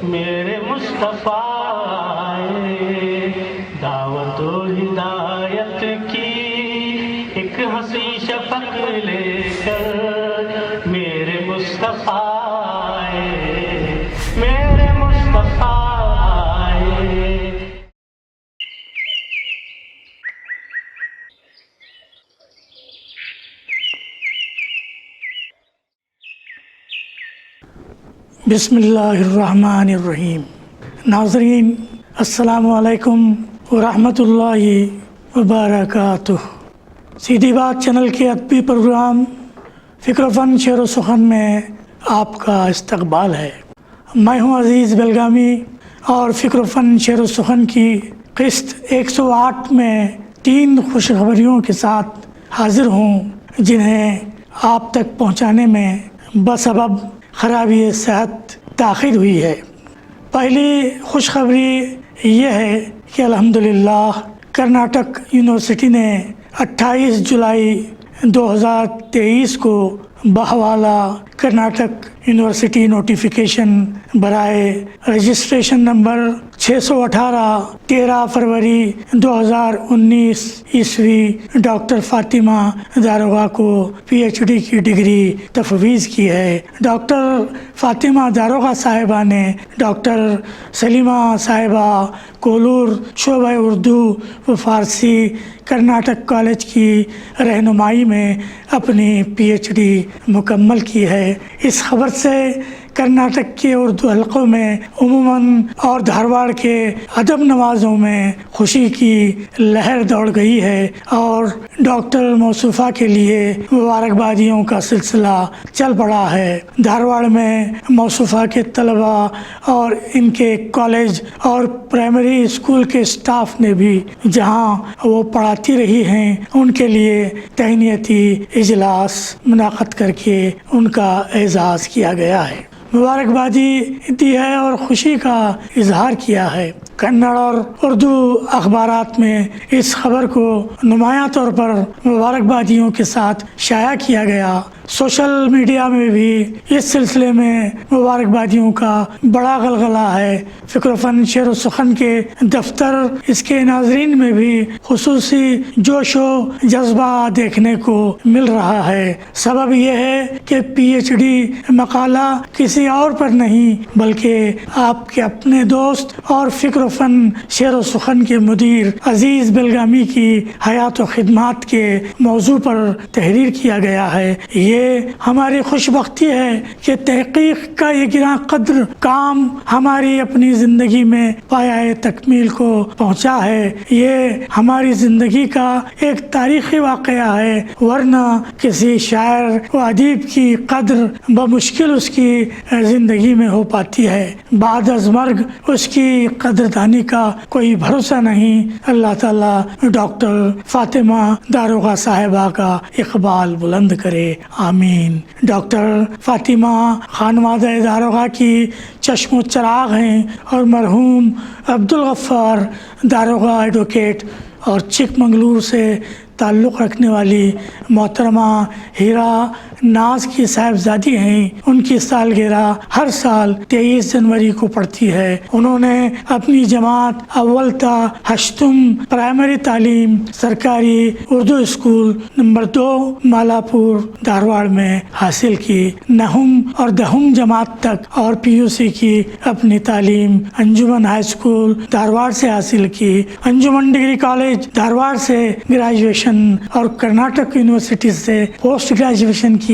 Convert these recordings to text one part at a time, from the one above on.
میرے مصطفیٰ دعوت و ہدایت کی ایک ہنسی شفق لے کر میرے مصطفیٰ میرے مصطفیٰ بسم اللہ الرحمن الرحیم۔ ناظرین السلام علیکم ورحمۃ اللہ وبرکاتہ۔ سیدھی بات چینل کے ادبی پروگرام فکر و فن شعر و سخن میں آپ کا استقبال ہے۔ میں ہوں عزیز بلگامی اور فکر و فن شعر و سخن کی قسط 108 میں 3 خوشخبریوں کے ساتھ حاضر ہوں جنہیں آپ تک پہنچانے میں بسبب خرابی صحت تاخیر ہوئی ہے۔ پہلی خوشخبری یہ ہے کہ الحمدللہ کرناٹک یونیورسٹی نے 28 جولائی 2023 کو بحوالہ کرناٹک یونیورسٹی نوٹیفیکیشن برائے رجسٹریشن نمبر 618 13 فروری 2019 عیسوی ڈاکٹر فاطمہ داروغہ کو پی ایچ ڈی کی ڈگری تفویض کی ہے۔ ڈاکٹر فاطمہ داروغہ صاحبہ نے ڈاکٹر سلیمہ صاحبہ کولور شعبہ اردو و فارسی کرناٹک کالج کی رہنمائی میں اپنی پی ایچ ڈی مکمل کی ہے۔ اس خبر سے کرناٹک کے اردو حلقوں میں عموماً اور دھارواڑ کے ادب نوازوں میں خوشی کی لہر دوڑ گئی ہے اور ڈاکٹر موصوفہ کے لیے مبارکبادیوں کا سلسلہ چل پڑا ہے۔ دھارواڑ میں موصوفہ کے طلباء اور ان کے کالج اور پرائمری اسکول کے اسٹاف نے بھی جہاں وہ پڑھاتی رہی ہیں ان کے لیے تہنیتی اجلاس منعقد کر کے ان کا اعزاز کیا گیا ہے، مبارکبادی دی ہے اور خوشی کا اظہار کیا ہے۔ کنڑ اور اردو اخبارات میں اس خبر کو نمایاں طور پر مبارکبادیوں کے ساتھ شائع کیا گیا۔ سوشل میڈیا میں بھی اس سلسلے میں مبارکبادیوں کا بڑا غلغلہ ہے۔ فکر و فن شعر و سخن کے دفتر اس کے ناظرین میں بھی خصوصی جوش و جذبہ دیکھنے کو مل رہا ہے۔ سبب یہ ہے کہ پی ایچ ڈی مقالہ کسی اور پر نہیں بلکہ آپ کے اپنے دوست اور فکر و فن شعر و سخن کے مدیر عزیز بلگامی کی حیات و خدمات کے موضوع پر تحریر کیا گیا ہے۔ یہ ہماری خوش بختی ہے کہ تحقیق کا یہ گراں قدر کام ہماری اپنی زندگی میں پایۂ تکمیل کو پہنچا ہے۔ یہ ہماری زندگی کا ایک تاریخی واقعہ ہے، ورنہ کسی شاعر و ادیب کی قدر بمشکل اس کی زندگی میں ہو پاتی ہے، بعد از مرگ اس کی قدردانی کا کوئی بھروسہ نہیں۔ اللہ تعالیٰ ڈاکٹر فاطمہ داروغہ صاحبہ کا اقبال بلند کرے، آمین۔ ڈاکٹر فاطمہ خانوادہ داروغہ کی چشم و چراغ ہیں اور مرحوم عبدالغفار داروغہ ایڈوکیٹ اور چک منگلور سے تعلق رکھنے والی محترمہ ہیرا ناز کی صاحبزادی ہیں۔ ان کی سالگرہ ہر سال 23 جنوری کو پڑتی ہے۔ انہوں نے اپنی جماعت اول تا ہشتم پرائمری تعلیم سرکاری اردو اسکول نمبر 2 مالاپور دھارواڑ میں حاصل کی۔ نہم اور دہم جماعت تک اور پی یو سی کی اپنی تعلیم انجمن ہائی اسکول دھارواڑ سے حاصل کی۔ انجمن ڈگری کالج دھارواڑ سے گریجویشن اور کرناٹک یونیورسٹی سے پوسٹ گریجویشن کیا۔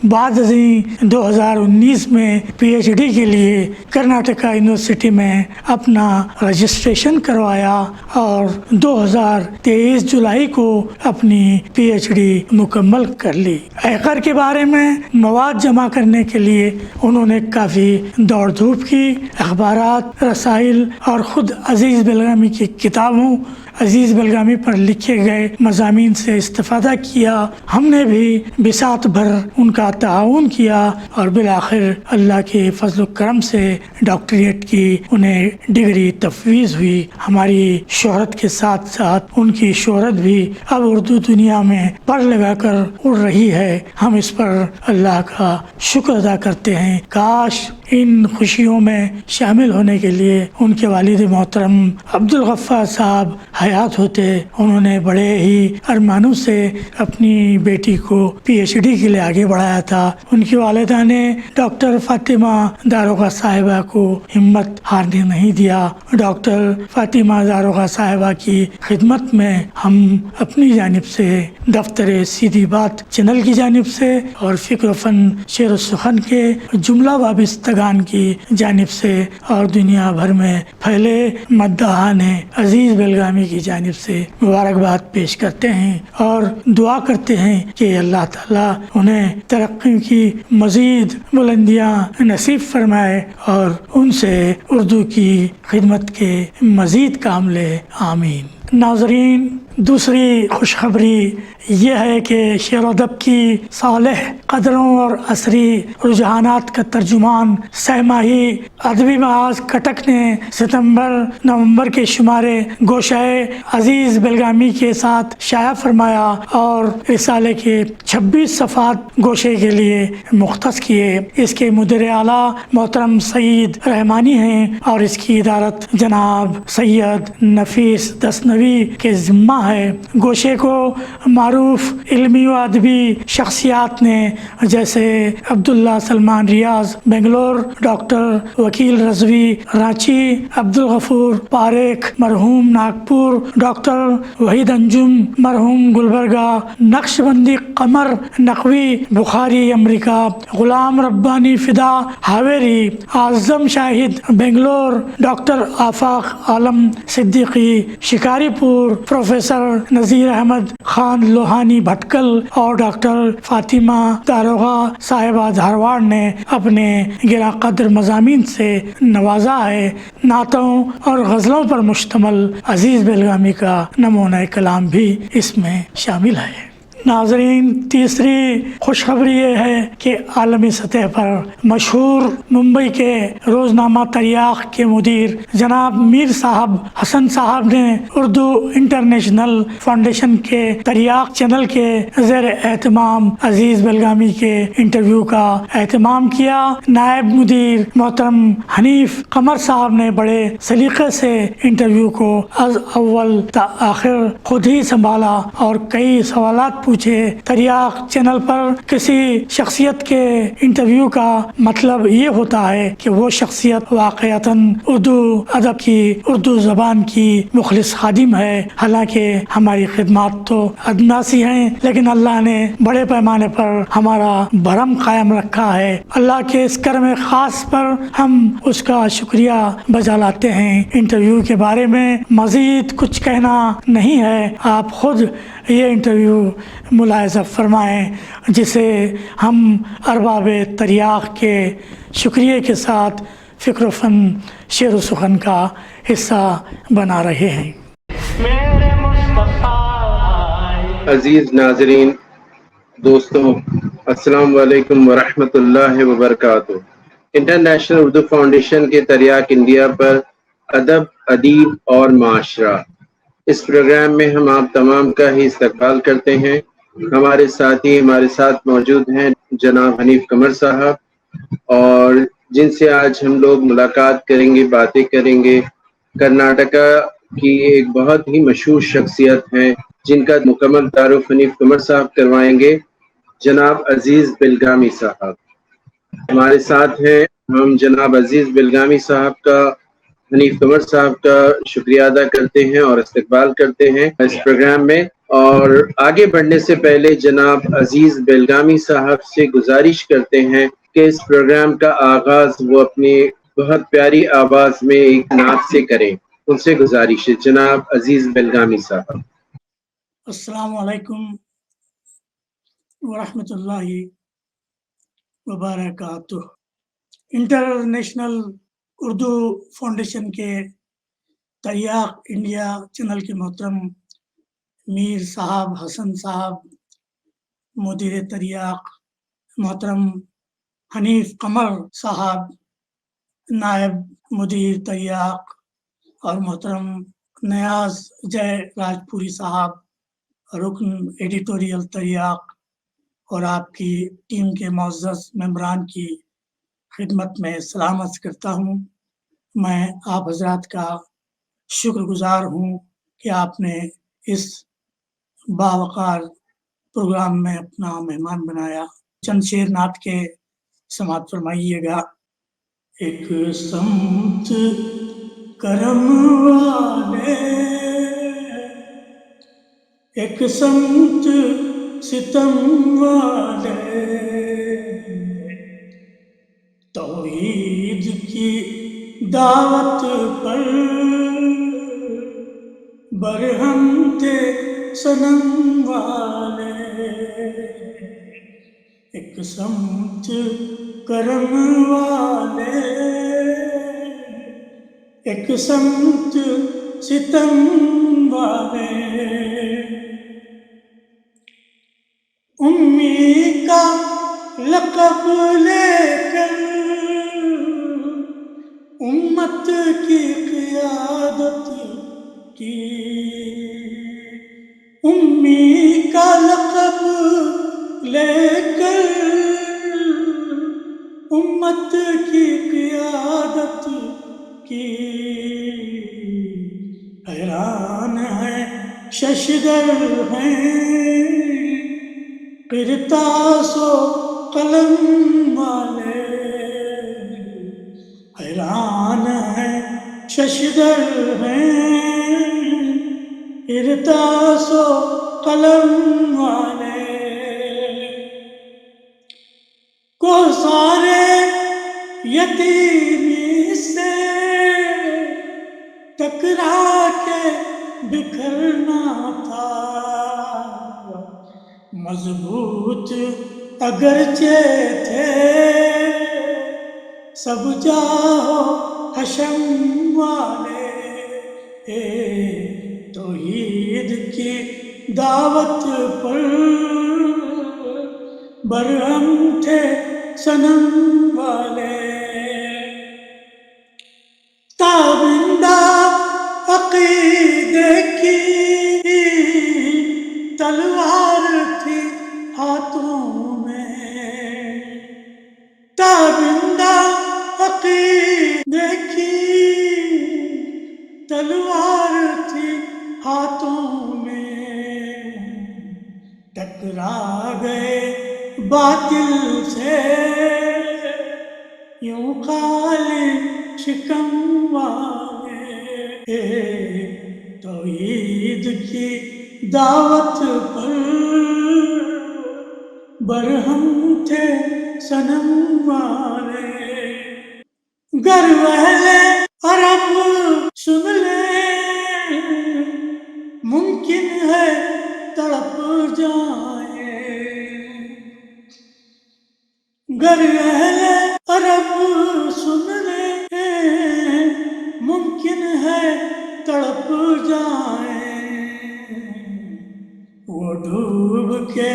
بعد ازیں 2019 میں پی ایچ ڈی کے لیے کرناٹکا یونیورسٹی میں اپنا رجسٹریشن کروایا اور 2023 جولائی کو اپنی پی ایچ ڈی مکمل کر لی۔ ایقر کے بارے میں مواد جمع کرنے کے لیے انہوں نے کافی دوڑ دھوپ کی۔ اخبارات، رسائل اور خود عزیز بلگامی کی کتابوں عزیز بلگامی پر لکھے گئے مضامین سے استفادہ کیا. ہم نے بھی بساط بھر ان کا تعاون کیا اور بالآخر اللہ کے فضل و کرم سے ڈاکٹریٹ کی انہیں ڈگری تفویض ہوئی. ہماری شہرت کے ساتھ ساتھ ان کی شہرت بھی اب اردو دنیا میں پر لگا کر اڑ رہی ہے. ہم اس پر اللہ کا شکر ادا کرتے ہیں. کاش ان خوشیوں میں شامل ہونے کے لیے ان کے والد محترم عبدالغفار صاحب حیات ہوتے. انہوں نے بڑے ہی ارمانوں سے اپنی بیٹی کو PhD کے لیے آگے بڑھایا تھا. ان کی والدہ نے ڈاکٹر فاطمہ داروغہ صاحبہ کو ہمت ہارنے نہیں دیا. ڈاکٹر فاطمہ داروغہ صاحبہ کی خدمت میں ہم اپنی جانب سے دفتر سیدھی بات چینل کی جانب سے اور فکر و فن شعر و سخن کے جملہ وابستگان کی جانب سے اور دنیا بھر میں پھیلے مداحان عزیز بلگامی کی جانب سے مبارکباد پیش کرتے ہیں اور دعا کرتے ہیں کہ اللہ تعالیٰ انہیں ترقی کی مزید بلندیاں نصیب فرمائے اور ان سے اردو کی خدمت کے مزید کام لے. آمین. ناظرین، دوسری خوشخبری یہ ہے کہ شعر و ادب کی صالح قدروں اور عصری رجحانات کا ترجمان سہ ماہی ادبی محاذ کٹک نے ستمبر نومبر کے شمارے گوشۂ عزیز بلگامی کے ساتھ شائع فرمایا اور رسالے کے 26 صفحات گوشے کے لیے مختص کیے. اس کے مدیر اعلیٰ محترم سعید رحمانی ہیں اور اس کی ادارت جناب سید نفیس دسنوی کے ذمہ ہے. گوشے کو معروف علمی و ادبی شخصیات نے جیسے عبداللہ سلمان ریاض بنگلور، ڈاکٹر وکیل رضوی رانچی، عبدالغفور پاریکھ مرحوم ناگپور، ڈاکٹر وحید انجم مرحوم گلبرگہ، نقش بندی قمر نقوی بخاری امریکہ، غلام ربانی فدا ہاویری، اعظم شاہد بنگلور، ڈاکٹر آفاق عالم صدیقی شکاری پور، پروفیسر نذیر احمد خان لوہانی بھٹکل اور ڈاکٹر فاطمہ داروغہ صاحبہ دھارواڑ نے اپنے گراں قدر مضامین سے نوازا ہے. نعتوں اور غزلوں پر مشتمل عزیز بلگامی کا نمونہ کلام بھی اس میں شامل ہے. ناظرین، تیسری خوشخبری یہ ہے کہ عالمی سطح پر مشہور ممبئی کے روزنامہ تریاق کے مدیر جناب میر صاحب حسن صاحب نے اردو انٹرنیشنل فاؤنڈیشن کے تریاق چینل کے زیر اہتمام عزیز بلگامی کے انٹرویو کا اہتمام کیا. نائب مدیر محترم حنیف قمر صاحب نے بڑے سلیقے سے انٹرویو کو از اول تا آخر خود ہی سنبھالا اور کئی سوالات پوچھے. تریاق چینل پر کسی شخصیت کے انٹرویو کا مطلب یہ ہوتا ہے کہ وہ شخصیت واقعتاً اردو ادب کی، اردو زبان کی مخلص خادم ہے. حالانکہ ہماری خدمات تو ادنا سی ہیں، لیکن اللہ نے بڑے پیمانے پر ہمارا بھرم قائم رکھا ہے. اللہ کے اس کرم خاص پر ہم اس کا شکریہ بجا لاتے ہیں. انٹرویو کے بارے میں مزید کچھ کہنا نہیں ہے، آپ خود یہ انٹرویو ملاحظہ فرمائیں جسے ہم ارباب تریاق کے شکریہ کے ساتھ فکر و فن شعر و سخن کا حصہ بنا رہے ہیں. میرے مصطفیٰ عزیز ناظرین، دوستوں، السلام علیکم ورحمۃ اللہ وبرکاتہ. انٹرنیشنل اردو فاؤنڈیشن کے تریاق انڈیا پر ادب، ادیب اور معاشرہ، اس پروگرام میں ہم آپ تمام کا ہی استقبال کرتے ہیں. ہمارے ساتھ موجود ہیں جناب حنیف قمر صاحب، اور جن سے آج ہم لوگ ملاقات کریں گے، باتیں کریں گے. کرناٹکا کی ایک بہت ہی مشہور شخصیت ہیں جن کا مکمل تعارف حنیف قمر صاحب کروائیں گے. جناب عزیز بلگامی صاحب ہمارے ساتھ ہیں. ہم جناب عزیز بلگامی صاحب کا، حنیف قمر صاحب کا شکریہ ادا کرتے ہیں اور استقبال کرتے ہیں اس پروگرام میں. اور آگے بڑھنے سے پہلے جناب عزیز بلگامی صاحب سے گزارش کرتے ہیں کہ اس پروگرام کا آغاز وہ اپنی بہت پیاری آواز میں ایک نعت سے کریں. ان سے گزارش ہے جناب عزیز بلگامی صاحب. السلام علیکم ورحمۃ اللہ وبرکاتہ. انٹرنیشنل اردو فاؤنڈیشن کے तरियाक इंडिया चैनल के मोहतरम मीर साहब, हसन साहब, मुदीर तरियाक मोहतरम हनीफ कमर साहब, नायब मुदीर तरियाक, और मोहतरम नयाज जय राजपुरी साहब, रुकन एडिटोरियल तरियाक, और आपकी टीम के मुअज़्ज़ज़ मेंबरान की खिदमत में सलाम अर्ज़ करता हूँ। मैं आप हज़रात का शुक्रगुजार हूँ कि आपने इस बावकार प्रोग्राम में अपना मेहमान बनाया। चंद शेर नात के समाअत फरमाइएगा। एक समत करम वाले, एक समत सितम वाले, तौहीद की दावत पर बरहम थे सनम वाले। एक समत करम वाले, एक समत सितम वाले, उम्मी का लक़ब लेकर उम्मत की क़ियादत की। उम्मी का लक़ब लेकर उम्मत की क़ियादत की। हैरान है शशदर हैं किरतासो कलम वाले। हैरान है शशदर हैं किरतासो कलम वाले। को सारे यतीमी से टकरा के बिखरना था। मजबूत अगरचे थे सब जाहो हशम वाले। तौहीद की दावत पर बरहम थे सनम वाले। ताबिंदा अकीदे की तलवार थी हाथों में। ताबिंदा अकीदे की तलवार थी हाथों में। टकरा गए बातिल से यूं खाली शिकम वाले। तौहीद की दावत पर बरहम थे सनम वाले। गर वहले अरब सुन ले मुमकिन है तड़प जाए। गर अहले अरब सुन ले मुमकिन है तड़प जाए। वो डूब के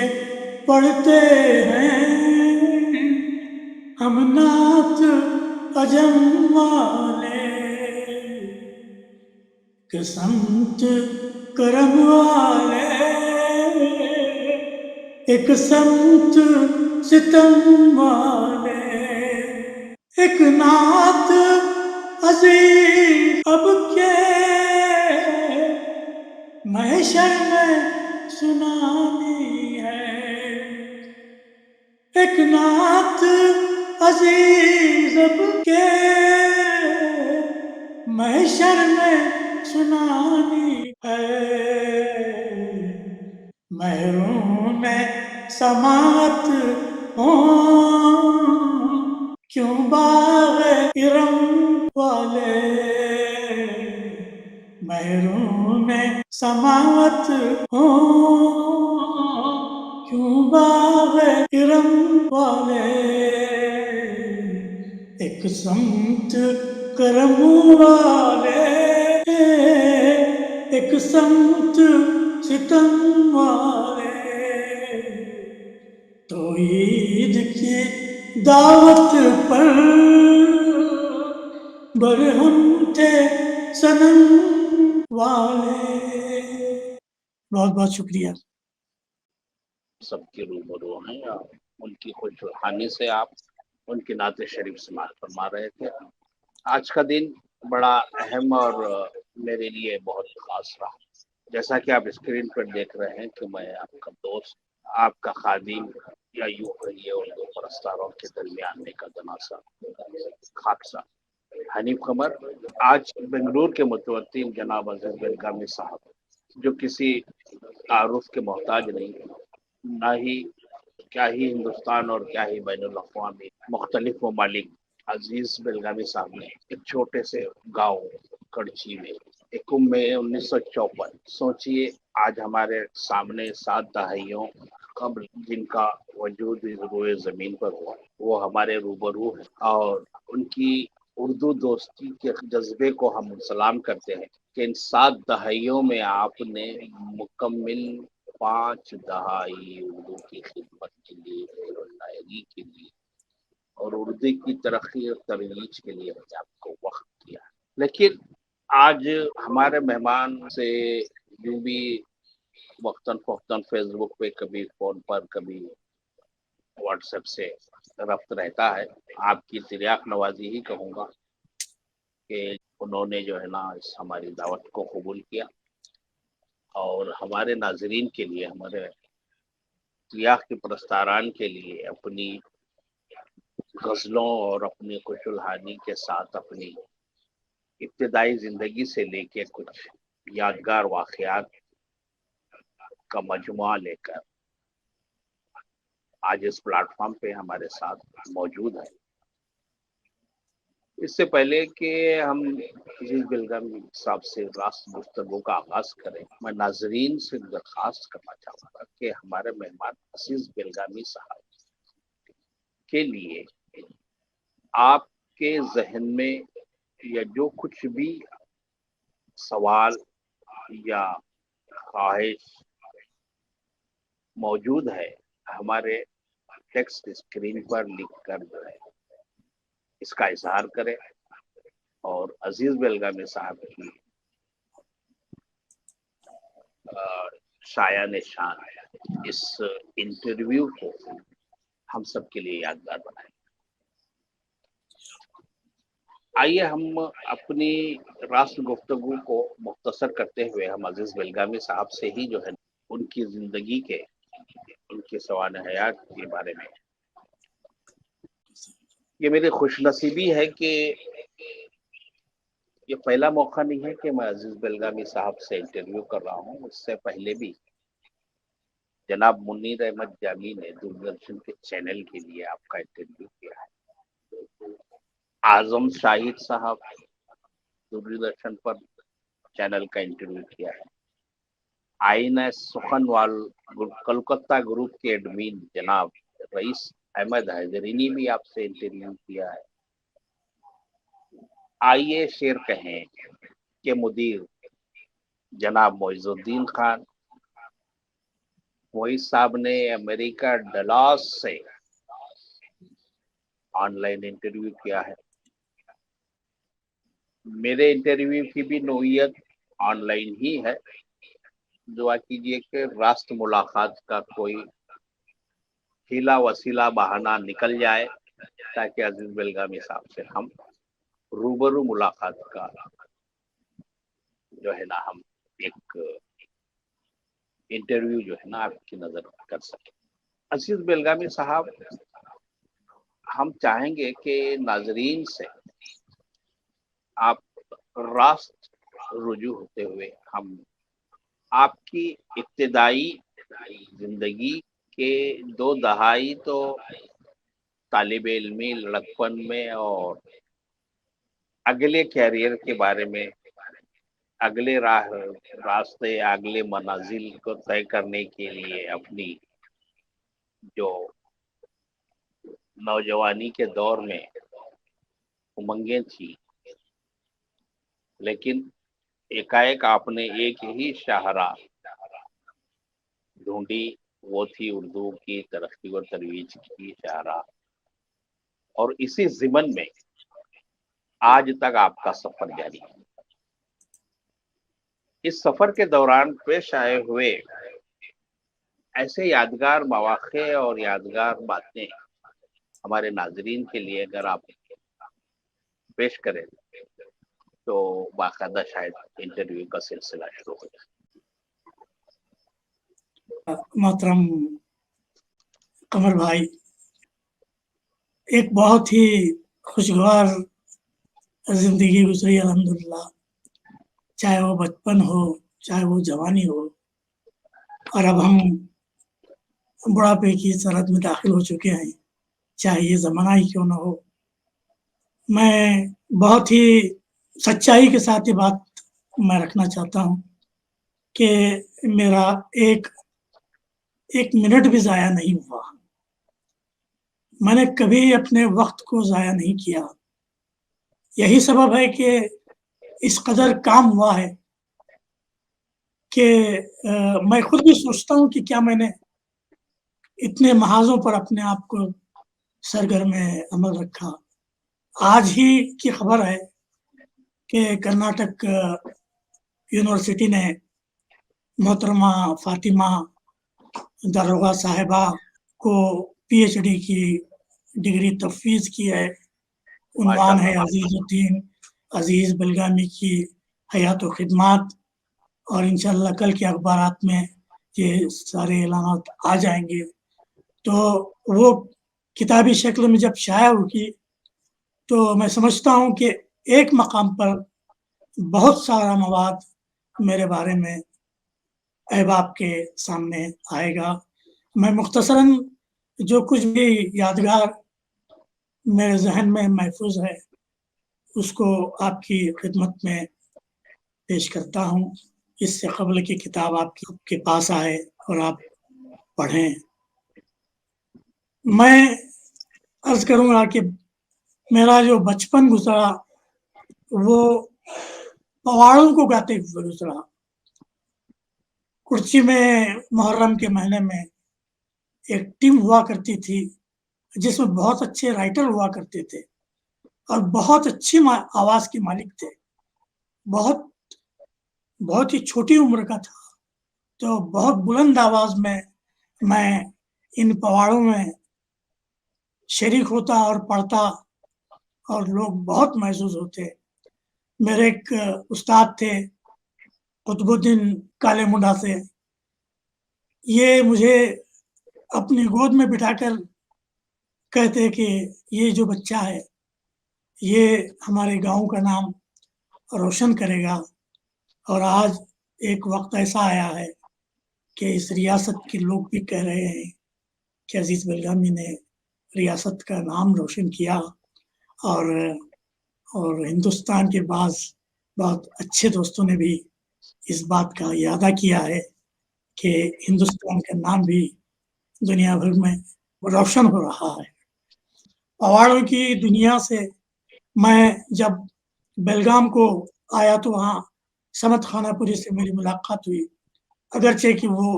पढ़ते हैं हम नात अजम वाले। किस्मत करम वाले, एक समत सितम वाले। एक नात अजीज अब के महशर में सुनानी है। एक नात अजीज अब के महशर में सुनानी है। महरूम समात हो क्यों बाग इरम वाले। महरूम समात हो क्यों बाग इरम वाले। एक समत करम वाले, ایک سمت ستم والے تو عید کی دعوت پر برہم تھے صنم والے. بہت بہت شکریہ. سب کے روبرو ہیں اور ان کی خوش روحانی سے آپ ان کی نعت شریف سماعت فرما رہے تھے. آج کا دن بڑا اہم اور میرے لیے بہت خاص رہا. جیسا کہ آپ اسکرین پر دیکھ رہے ہیں کہ میں آپ کا دوست، آپ کا خادم، یا یوں کہیے اردو پرستاروں کے درمیان کا جنازہ خاکسار حنیف قمر آج بنگلور کے متوطن جناب عزیز بلگامی صاحب، جو کسی تعارف کے محتاج نہیں، نہ ہی کیا ہی ہندوستان اور کیا ہی بین الاقوامی مختلف ممالک، عزیز بلگامی صاحب نے ایک چھوٹے سے گاؤں کڑچی میں 1 مئی 1954، سوچئے آج ہمارے سامنے 7 دہائیوں قبل جن کا وجود روئے زمین پر ہوا، وہ ہمارے روبرو ہیں اور ان کی اردو دوستی کے جذبے کو ہم سلام کرتے ہیں کہ ان 7 دہائیوں میں آپ نے مکمل 5 دہائی اردو کی خدمت کے لیے اور شاعری کے لیے اور اردو کی ترقی اور ترویج کے لیے آپ کو وقت دیا. لیکن آج ہمارے مہمان سے یوں بھی وقتاً فوقتاً فیس بک پہ، کبھی فون پر، کبھی واٹس ایپ سے ربط رہتا ہے. آپ کی تریاق نوازی ہی کہوں گا کہ انہوں نے جو ہے نا اس ہماری دعوت کو قبول کیا اور ہمارے ناظرین کے لیے، ہمارے تریاق کے پرستاران کے لیے اپنی غزلوں اور اپنی خوش الحانی کے ساتھ اپنی ابتدائی زندگی سے لے کے کچھ یادگار واقعات کا مجموعہ لے کر آج اس پلیٹ فارم پہ ہمارے ساتھ موجود ہے. اس سے پہلے کہ ہم عزیز بلگامی صاحب سے راست گفتگو کا آغاز کریں، میں ناظرین سے درخواست کرنا چاہوں گا کہ ہمارے مہمان عزیز بلگامی صاحب کے لیے آپ کے ذہن میں یا جو کچھ بھی سوال یا خواہش موجود ہے ہمارے ٹیکسٹ اسکرین پر لکھ کر جو ہے اس کا اظہار کرے اور عزیز بلگامی صاحب کی شایان شان اس انٹرویو کو ہم سب کے لیے یادگار بنائیں. آئیے ہم اپنی راست گفتگو کو مختصر کرتے ہوئے ہم عزیز بلگامی صاحب سے ہی جو ہے ان کی زندگی کے، ان کے سوانح حیات کے بارے میں. یہ میری خوش نصیبی ہے کہ یہ پہلا موقع نہیں ہے کہ میں عزیز بلگامی صاحب سے انٹرویو کر رہا ہوں. اس سے پہلے بھی جناب منیر احمد جامی نے دوردرشن کے چینل کے لیے آپ کا انٹرویو کیا ہے. اعظم شاہد صاحب دوردرشن پر چینل کا انٹرویو کیا ہے. آئین سخن وال کلکتہ گروپ کے ایڈمین جناب رئیس احمد حیدرینی بھی آپ سے انٹرویو کیا ہے. آئیے شعر کہیں کہ مدیر جناب معز الدین خان معیز صاحب نے امریکہ ڈلاس سے آن لائن انٹرویو کیا ہے. میرے انٹرویو کی بھی نوعیت آن لائن ہی ہے. دعا کیجیے کہ راست ملاقات کا کوئی ہیلا وسیلہ بہانہ نکل جائے تاکہ عزیز بلگامی صاحب سے ہم روبرو ملاقات کا جو ہے نا ہم ایک انٹرویو جو ہے نا آپ کی نظر کر سکیں. عزیز بلگامی صاحب، ہم چاہیں گے کہ ناظرین سے آپ راست رجوع ہوتے ہوئے ہم آپ کی ابتدائی زندگی کے 2 دہائی تو طالب علمی لڑکپن میں اور اگلے کیریئر کے بارے میں، اگلے راستے، اگلے منازل کو طے کرنے کے لیے اپنی جو نوجوانی کے دور میں امنگیں تھی، لیکن एकाएक आपने एक ही शाहराह ढूंढी, वो थी उर्दू की तरक्की और तरोीज की शाहराह। और इसी ज़िमन में आज तक आपका सफर जारी है। इस सफर के दौरान पेश आए हुए ऐसे यादगार मवाक़े और यादगार बातें हमारे नाज़रीन के लिए अगर आप पेश करें तो बाकायदा शायद इंटरव्यू का सिलसिला शुरू हो जाए। मोहतरम कमर भाई, एक बहुत ही खुशगवार जिंदगी गुजरी अल्हम्दुलिल्लाह, चाहे वो बचपन हो चाहे वो जवानी हो, और अब हम बुढ़ापे की सरहद में दाखिल हो चुके हैं, चाहे ये ज़माना ही क्यों ना हो। मैं बहुत ही सच्चाई के साथ ये बात मैं रखना चाहता हूँ कि मेरा एक मिनट भी ज़ाया नहीं हुआ। मैंने कभी अपने वक्त को ज़ाया नहीं किया। यही सबब है कि इस कदर काम हुआ है कि मैं खुद भी सोचता हूँ कि क्या मैंने इतने महाज़ों पर अपने आप को सरगर्म अमल रखा। आज ही की खबर है कि कर्नाटक यूनिवर्सिटी ने मोहतरमा फातिमा दारोगा साहिबा को पीएचडी की डिग्री तफवीज़ की है। उन्वान है अजीज़ुद्दीन अजीज़ बलगामी की हयात व खिदमात, और इंशाअल्लाह कल के अखबारात में ये सारे ऐलानात आ जाएंगे। तो वो किताबी शक्ल में जब शाया होगी तो मैं समझता हूँ कि एक मकाम पर बहुत सारा मवाद मेरे बारे में अहबाब के सामने आएगा। मैं मुख्तसरन जो कुछ भी यादगार मेरे जहन में महफूज है उसको आपकी खिदमत में पेश करता हूँ, इससे क़ब्ल की किताब आपके पास आए और आप पढ़ें। मैं अर्ज़ करूँगा कि मेरा जो बचपन गुजरा वो पवाड़ों को गाते हुए गुजरा। कुर्ची में मुहर्रम के महीने में एक टीम हुआ करती थी जिसमें बहुत अच्छे राइटर हुआ करते थे और बहुत अच्छी आवाज़ के मालिक थे। बहुत ही छोटी उम्र का था, तो बहुत बुलंद आवाज़ में मैं इन पवाड़ों में शरीक होता और पढ़ता और लोग बहुत महसूस होते। मेरे एक उस्ताद थे कुतुबुद्दीन काले मुंडा से, ये मुझे अपनी गोद में बिठाकर कहते कि ये जो बच्चा है ये हमारे गांव का नाम रोशन करेगा। और आज एक वक्त ऐसा आया है कि इस रियासत के लोग भी कह रहे हैं कि अजीज़ बलगामी ने रियासत का नाम रोशन किया, और हिंदुस्तान के बहुत अच्छे दोस्तों ने भी इस बात का इरादा किया है कि हिंदुस्तान का नाम भी दुनिया भर में रोशन हो रहा है। पवाड़ों की दुनिया से मैं जब बेलगाम को आया तो वहाँ समत खानापुरी से मेरी मुलाकात हुई। अगरचे कि वो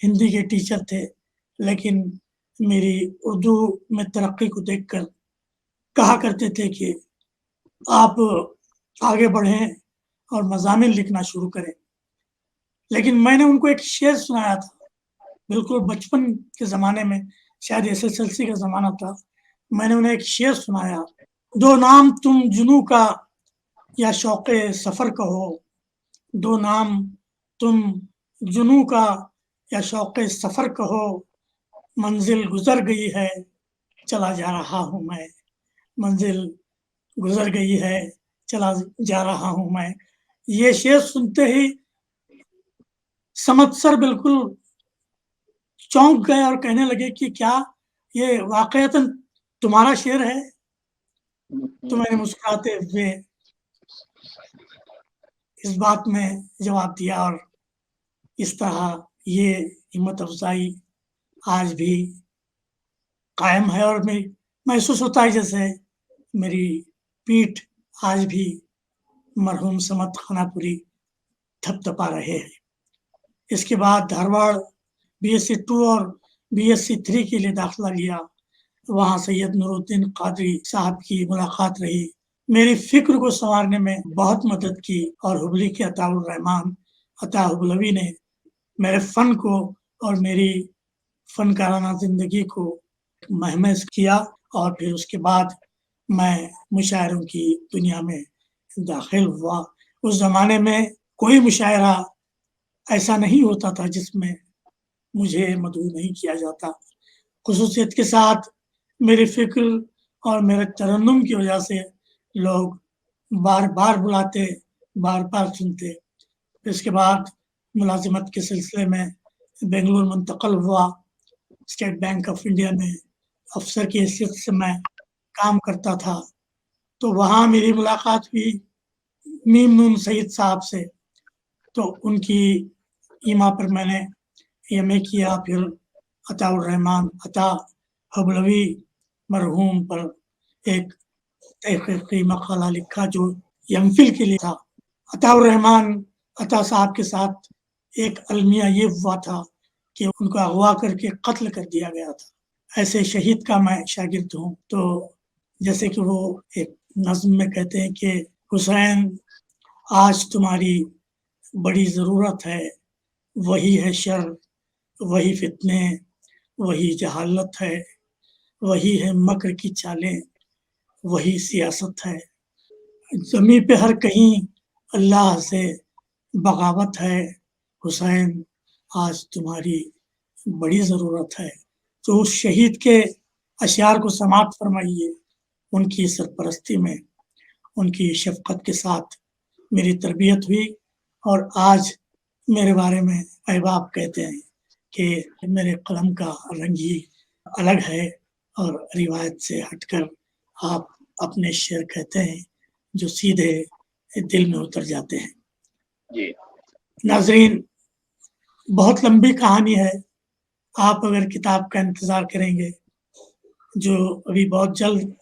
हिंदी के टीचर थे, लेकिन मेरी उर्दू में तरक्की को देखकर कहा करते थे कि आप आगे बढ़ें और मज़ामिन लिखना शुरू करें। लेकिन मैंने उनको एक शेर सुनाया था, बिल्कुल बचपन के ज़माने में, शायद एसएसएलसी का ज़माना था। मैंने उन्हें एक शेर सुनाया, दो नाम तुम जुनू का या शौक़े सफ़र कहो, दो नाम तुम जुनू का या शौक़े सफ़र कहो, मंजिल गुज़र गई है चला जा रहा हूँ मैं, मंजिल गुज़र गई है चला जा रहा हूँ मैं। ये शेर सुनते ही समत सर बिल्कुल चौंक गए और कहने लगे कि क्या ये वाक़ईतन तुम्हारा शेर है? तो मैंने मुस्कुराते हुए इस बात में जवाब दिया, और इस तरह ये हिम्मत अफ़ज़ाई आज भी कायम है। और मैं महसूस होता है जैसे मेरी पीठ आज भी मरहूम समत खानापुरी थपथपा रहे हैं। इसके बाद धारवाड़ BSc 2 और BSc 3 के लिए दाखिला लिया। वहाँ सैयद नूरुद्दीन कादरी साहब की मुलाकात रही, मेरी फिक्र को संवारने में बहुत मदद की, और हुबली के अताउर रहमान अता हुबलवी ने मेरे फन को और मेरी फनकाराना जिंदगी को महमस किया। और फिर उसके बाद मैं मुशायरों की दुनिया में दाखिल हुआ। उस जमाने में कोई मुशायरा ऐसा नहीं होता था जिसमें मुझे मदऊ नहीं किया जाता। खुसूसियत के साथ मेरी फिक्र और मेरे तरन्नुम की वजह से लोग बार बार बुलाते, बार बार सुनते। इसके बाद मुलाजिमत के सिलसिले में बेंगलुरु मुंतकिल हुआ। स्टेट बैंक ऑफ इंडिया में अफसर की हैसियत से मैं काम करता था। तो वहाँ मेरी मुलाकात हुई मीम नून सईद साहब से, तो उनकी ईमा पर मैंने MA किया। फिर अताउर रहमान अता हुबलवी मरहूम पर एक तहकीकी मकाला लिखा जो MPhil के लिए था। अताउर रहमान अता साहब के साथ एक अलमिया ये हुआ था कि उनको अगवा करके कत्ल कर दिया गया था। ऐसे शहीद का मैं शागिर्द हूँ। तो जैसे कि वो एक नज़्म में कहते हैं कि हुसैन आज तुम्हारी बड़ी ज़रूरत है, वही है शर, वही फितने, वही जहालत है, वही है मकर की चालें, वही सियासत है। ज़मीं पे हर कहीं अल्लाह से बगावत है, हुसैन आज तुम्हारी बड़ी ज़रूरत है। तो उस शहीद के अशआर को समाप्त फरमाइए। उनकी सरपरस्ती में, उनकी शफ़क़त के साथ मेरी तरबियत हुई, और आज मेरे बारे में अहबाब कहते हैं कि मेरे कलम का रंग ही अलग है, और रिवायत से हटकर आप अपने शेर कहते हैं जो सीधे दिल में उतर जाते हैं। जी नाज़रीन, बहुत लंबी कहानी है। आप अगर किताब का इंतज़ार करेंगे जो अभी बहुत जल्द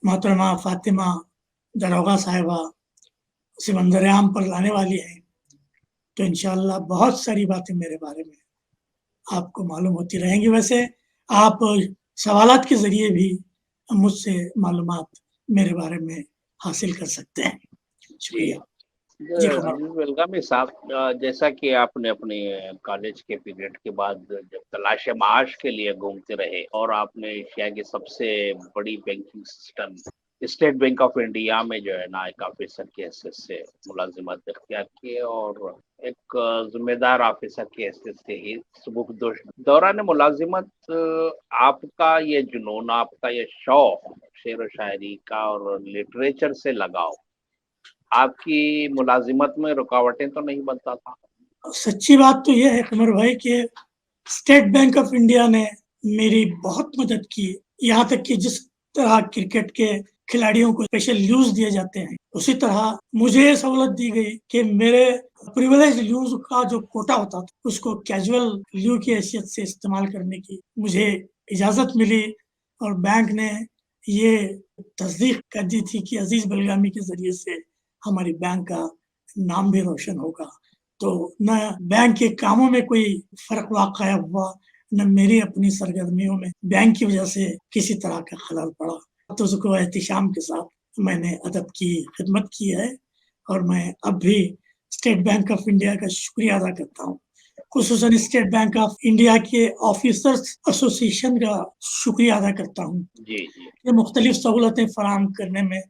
मोहतरमा फातिमा दरोगा साहिबा सिमंदर आम पर लाने वाली है, तो इंशाअल्लाह बहुत सारी बातें मेरे बारे में आपको मालूम होती रहेंगी। वैसे आप सवालात के ज़रिए भी मुझसे मालूमात मेरे बारे में हासिल कर सकते हैं। शुक्रिया। जी खबर। बेलगामी साहब, जैसा कि आपने अपने कॉलेज के पीरियड के बाद जब तलाश माश के लिए घूमते रहे और आपने एशिया की सबसे बड़ी banking system state bank of India में जो है ना एक ऑफिसर की हैसियत से मुलाजिमत इख्तियार की और एक जिम्मेदार ऑफिसर की हैसियत से ही सुबुकदोश दौरान मुलाजिमत आपका ये जुनून, आपका ये शौक शेर व शायरी का और लिटरेचर से लगाव आपकी मुलाजिमत में रुकावटें तो नहीं बनता था? सच्ची बात तो यह है कमर भाई कि स्टेट बैंक ऑफ इंडिया ने मेरी बहुत मदद की। यहाँ तक कि जिस तरह क्रिकेट के खिलाड़ियों को स्पेशल लीव्स दिए जाते हैं, उसी तरह मुझे सहूलत दी गई कि मेरे प्रिविलेज लीव्स का जो कोटा होता था उसको कैजुअल लीव की हैसियत से इस्तेमाल करने की मुझे इजाज़त मिली। और बैंक ने ये तस्दीक कर दी थी कि अजीज बेलगामी के जरिए से हमारी बैंक का नाम भी रोशन होगा। तो न बैंक के कामों में कोई फर्क वाक़या हुआ, न मेरी अपनी सरगर्मियों में बैंक की वजह से किसी तरह का खलल पड़ा। तो उसको एहतिशाम के साथ मैंने अदब की खिदमत की है, और मैं अब भी स्टेट बैंक ऑफ इंडिया का शुक्रिया अदा करता हूँ। खुसूसन स्टेट बैंक ऑफ इंडिया के ऑफिसर्स एसोसिएशन का शुक्रिया अदा करता हूँ। ये मुख्तलिफ सहूलतें फराहम करने में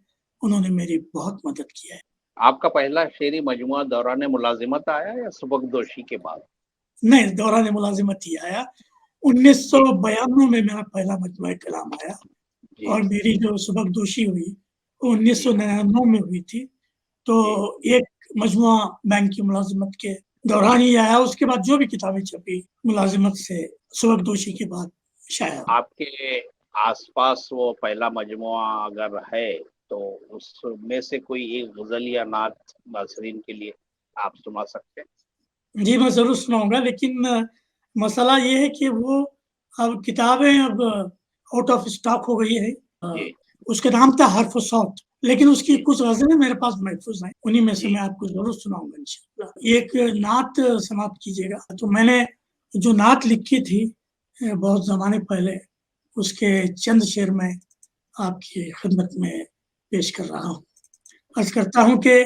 उन्होंने मेरी बहुत मदद की है। आपका पहला शेरी मजमुआ दौरान मुलाजिमत आया या सुबकदोशी के बाद? नहीं, दौरान मुलाजिमत ही आया। 1992 में मेरा पहला मजमुआ कलाम आया, और मेरी जो सुबकदोशी हुई वो 1999 में हुई थी। तो एक मजमुआ बैंक की मुलाजिमत के दौरान ही आया। उसके बाद जो भी किताबें छपी मुलाजिमत से सुबकदोशी के बाद शायद। आपके आसपास वो पहला मजमुआ अगर है तो उसमें से कोई एक गजल या नात नाज़रीन के लिए आप सुना सकते हैं? जी मैं जरूर सुनाऊंगा, लेकिन मसला ये है कि वो अब किताबें अब आउट ऑफ स्टॉक हो गई है। उसका नाम था हर्फ सौत, लेकिन उसकी कुछ गजलें मेरे पास महफूज हैं, उन्हीं में से मैं आपको जरूर सुनाऊंगा इंशाअल्लाह। ایک نعت سماعت کیجیے گا. تو میں نے جو نعت لکھی تھی بہت زمانے پہلے، اس کے چند شعر میں آپ کی خدمت میں پیش کر رہا ہوں. عرض کرتا ہوں کہ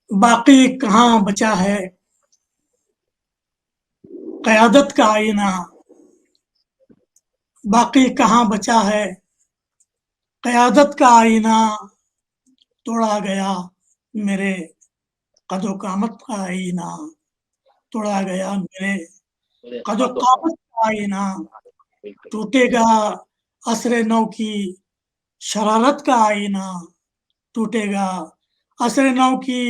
باقی کہاں بچا ہے قیادت کا آئینہ، باقی کہاں بچا ہے قیادت کا آئینہ، توڑا گیا میرے قد و قامت کا آئینہ، توڑا گیا میرے قد و قامت کا آئینہ، ٹوٹے گا عصر نو کی شرارت کا آئینہ، ٹوٹے گا عصر نو کی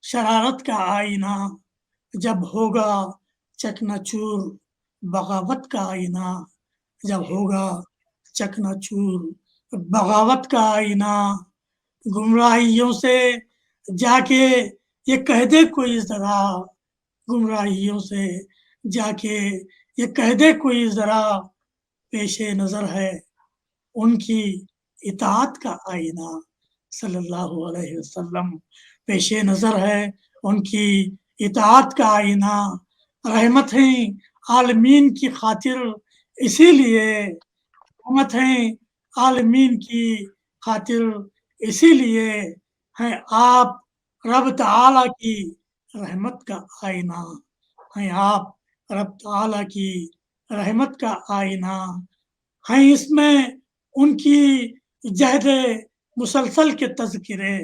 شرارت کا آئینہ، جب ہوگا چکنا چور بغاوت کا آئینہ، جب ہوگا چکنا چور بغاوت کا آئینہ، گمراہیوں سے جا کے یہ کہہ دے کوئی ذرا، گمراہیوں سے جا کے یہ کہہ دے کوئی ذرا، پیش نظر ہے ان کی اطاعت کا آئینہ، صلی اللہ علیہ وسلم پیش نظر ہے ان کی اطاعت کا آئینہ، رحمت ہیں عالمین کی خاطر اسی لیے، رحمت ہیں عالمین کی خاطر اسی لیے ہیں آپ رب تعالی کی رحمت کا آئینہ، ہیں آپ رب تعالی کی رحمت کا آئینہ، ہیں اس میں ان کی جہد مسلسل کے تذکرے،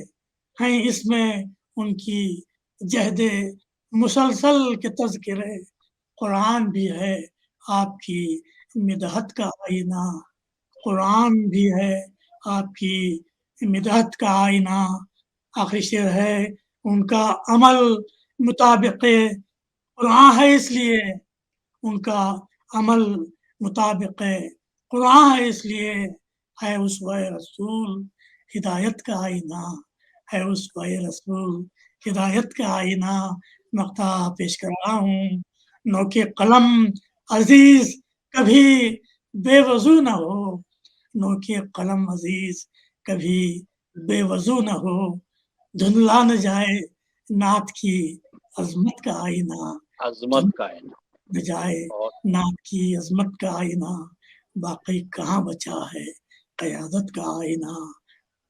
ہیں اس میں ان کی جہد مسلسل کے تذکرے، قرآن بھی ہے آپ کی مدحت کا آئینہ، قرآن بھی ہے آپ کی مدحت کا آئینہ، آخری شعر ہے ان کا عمل مطابق قرآن ہے اس لیے، ان کا عمل مطابق قرآن ہے اس لیے، ہے اسوہ رسول ہدایت کا آئینہ، ہے اسوہ رسول ہدایت کا آئینہ. نقطہ پیش کر رہا ہوں، نوکے قلم عزیز کبھی بے وضو نہ ہو، نوکے قلم عزیز کبھی بے وضو نہ ہو، دھندلا نہ جائے نعت کی عظمت کا آئینہ، عظمت کا آئینہ نہ جائے نعت کی عظمت کا آئینہ، باقی کہاں بچا ہے قیادت کا آئینہ،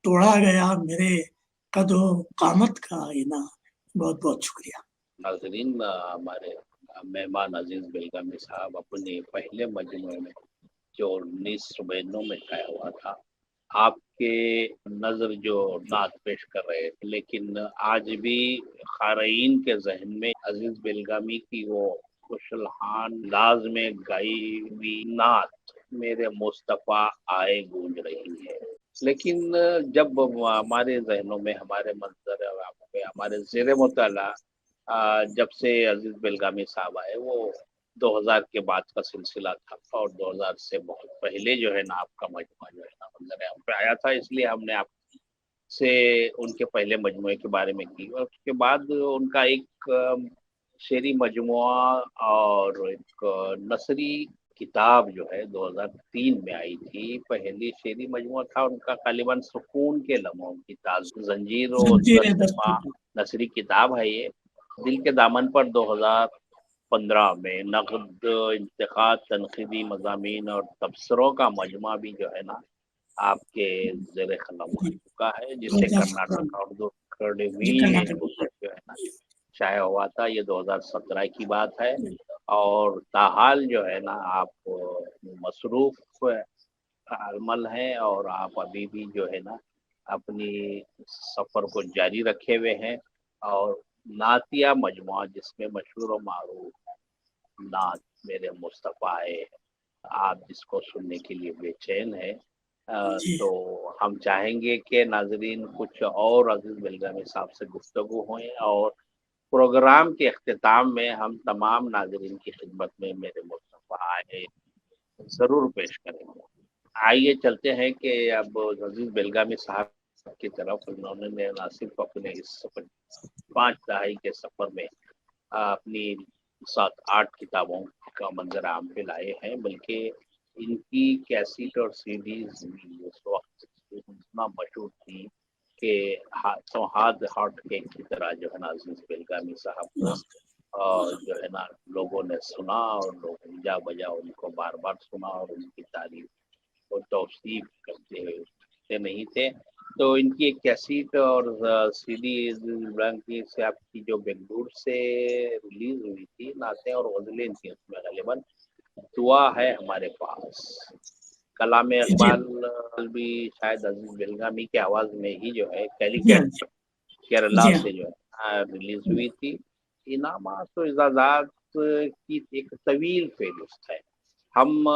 توڑا گیا میرے قد و قامت کا آئینہ. بہت بہت شکریہ. ناظرین، ہمارے مہمان عزیز بلگامی صاحب اپنے پہلے مجموعے میں جو 19 مہینوں میں شائع ہوا تھا، آپ کے نظر جو نعت پیش کر رہے تھے، لیکن آج بھی قارئین کے ذہن میں عزیز بلگامی کی وہ خوشلحان انداز میں گائی ہوئی نعت میرے مصطفیٰ آئے گونج رہی ہے. لیکن جب ہمارے ذہنوں میں ہمارے منظر ہمارے زیر مطالعہ جب سے عزیز بلگامی صاحب آئے، وہ 2000 کے بعد کا سلسلہ تھا، اور 2000 سے بہت پہلے جو ہے نا آپ کا مجموعہ جو ہے نا منظر ہم پہ آیا تھا، اس لیے ہم نے آپ سے ان کے پہلے مجموعے کے بارے میں کی، اور اس کے بعد ان کا ایک شعری مجموعہ اور ایک نثری کتاب جو ہے 2003 میں آئی تھی، پہلی شعری مجموعہ تھا ان کا غالباً سکون کے لمحوں کی زنجیر و دستما نثری کتاب ہے. یہ دل کے دامن پر 2015 میں نقد، انتقاد، تنقیدی مضامین اور تبصروں کا مجموعہ بھی جو ہے نا آپ کے زیر قلم ہو چکا ہے، جسے کرناٹک اردو اکیڈمی جو ہے نا شائع ہوا تھا. یہ 2017 کی بات ہے، اور تاحال جو ہے نا آپ مصروف عمل ہیں، اور آپ ابھی بھی جو ہے نا اپنی سفر کو جاری رکھے ہوئے ہیں، اور نعتیہ مجموعہ جس میں مشہور و معروف نعت میرے مصطفیٰ ہے، آپ جس کو سننے کے لیے بے چین ہے، تو ہم چاہیں گے کہ ناظرین کچھ اور عزیز بلگامی صاحب سے گفتگو ہوئیں، اور پروگرام کے اختتام میں ہم تمام ناظرین کی خدمت میں میرے مصطفیٰ آئے ضرور پیش کریں گے. آئیے چلتے ہیں کہ اب عزیز بلگامی صاحب کی طرف. انہوں نے نہ صرف اپنے اس 5 دہائی کے سفر میں اپنی 7-8 کتابوں کا منظر عام پہ لائے ہیں، بلکہ ان کی کیسٹ اور سی ڈیز بھی اس وقت اتنا مشہور تھی के हाथों हाथ हॉट केक की तरह जो है ना अजीज बेलगामी साहब को जो है ना लोगों ने सुना और लोग जा बजा उनको बार बार सुना और उनकी तारीफ और तौसीफ करते हुए उठते नहीं थे। तो इनकी एक कैसेट और सीडी की से आपकी जो बेंगलुरु से रिलीज हुई थी, नाते और गजलें थी उसमें गलिबन दुआ है हमारे पास, कलाम इकबाल भी शायद अजीज बेलगामी की आवाज में ही जो है कैलिकट केरला से जो है रिलीज हुई थी। इनामात और इजाज़ात की एक तवील फहरिस्त है। हम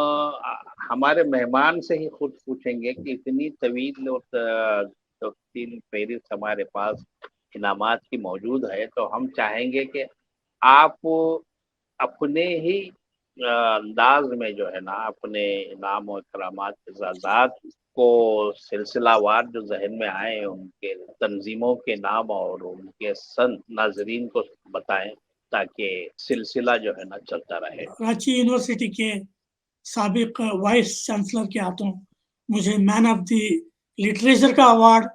हमारे मेहमान से ही खुद पूछेंगे कि इतनी तवील और तफसील फहरिस्त हमारे पास इनामात की मौजूद है, तो हम चाहेंगे कि आप अपने ही अंदाज में जो है ना अपने इनाम और करामात इजाज़ात को सिलसिलावार जो जहन में आए उनके तंजीमों के नाम और उनके सन नाजरीन को बताएं ताकि सिलसिला जो है ना चलता रहे। कराची यूनिवर्सिटी के साबिक वाइस चांसलर के हाथों मुझे मैन ऑफ द लिटरेचर का अवार्ड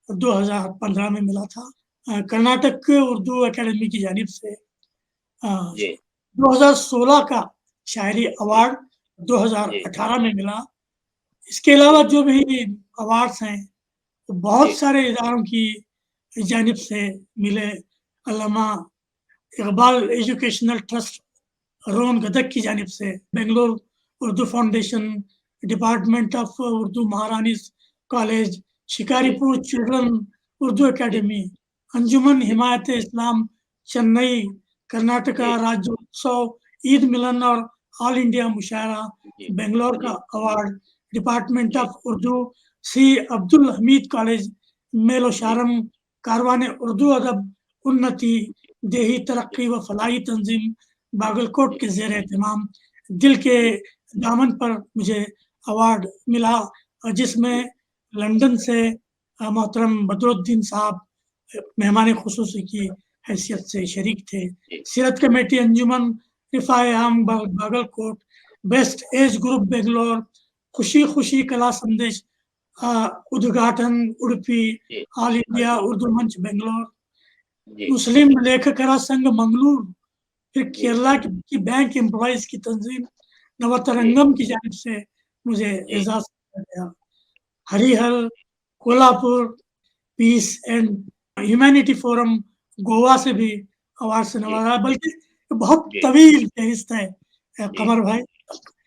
2015 में मिला था। कर्नाटक उर्दू एकेडमी की जानिब से 2016 का शायरी अवार्ड 2018 में मिला। इसके अलावा जो भी अवार्ड्स हैं तो बहुत सारे इदारों की जानिब से मिले। अल्लामा इकबाल एजुकेशनल ट्रस्ट रोन गदक की जानिब से, Bangalore Urdu foundation, department of Urdu Maharani's college, Shikaripur children Urdu academy, Anjuman Himayat Islam Chennai, Karnataka Rajyotsava, Eid Milan और ऑल इंडिया मुशायरा बेंगलोर का award, department of Urdu C Abdul Hameed college Melvisharam, Karwan Urdu अदब उन्नति देही तरक्की व फलाही तंजीम बागलकोट के ज़ेर एहतमाम दिल के दामन पर मुझे अवार्ड मिला, जिसमें लंदन से मोहतरम बदरुद्दीन साहब मेहमान खुसूसी की हैसियत से शरीक थे। सीरत कमेटी अंजुमन रिफाए आम Bagalkot, best age group Bangalore, खुशी खुशी कला संदेश उद्घाटन उड़पी, ऑल इंडिया उर्दू मंच बेंगलोर, मुस्लिम लेखकरा संघ मंगलूर, फिर केरला की बैंक एम्प्लॉइज की तंजीम नवतरंगम की जानिब से मुझे एजाज किया गया। Harihar, Kolhapur, peace and humanity forum Goa से भी अवार्ड से नवाजा, बल्कि बहुत तवील फहरिस्त है कमर भाई।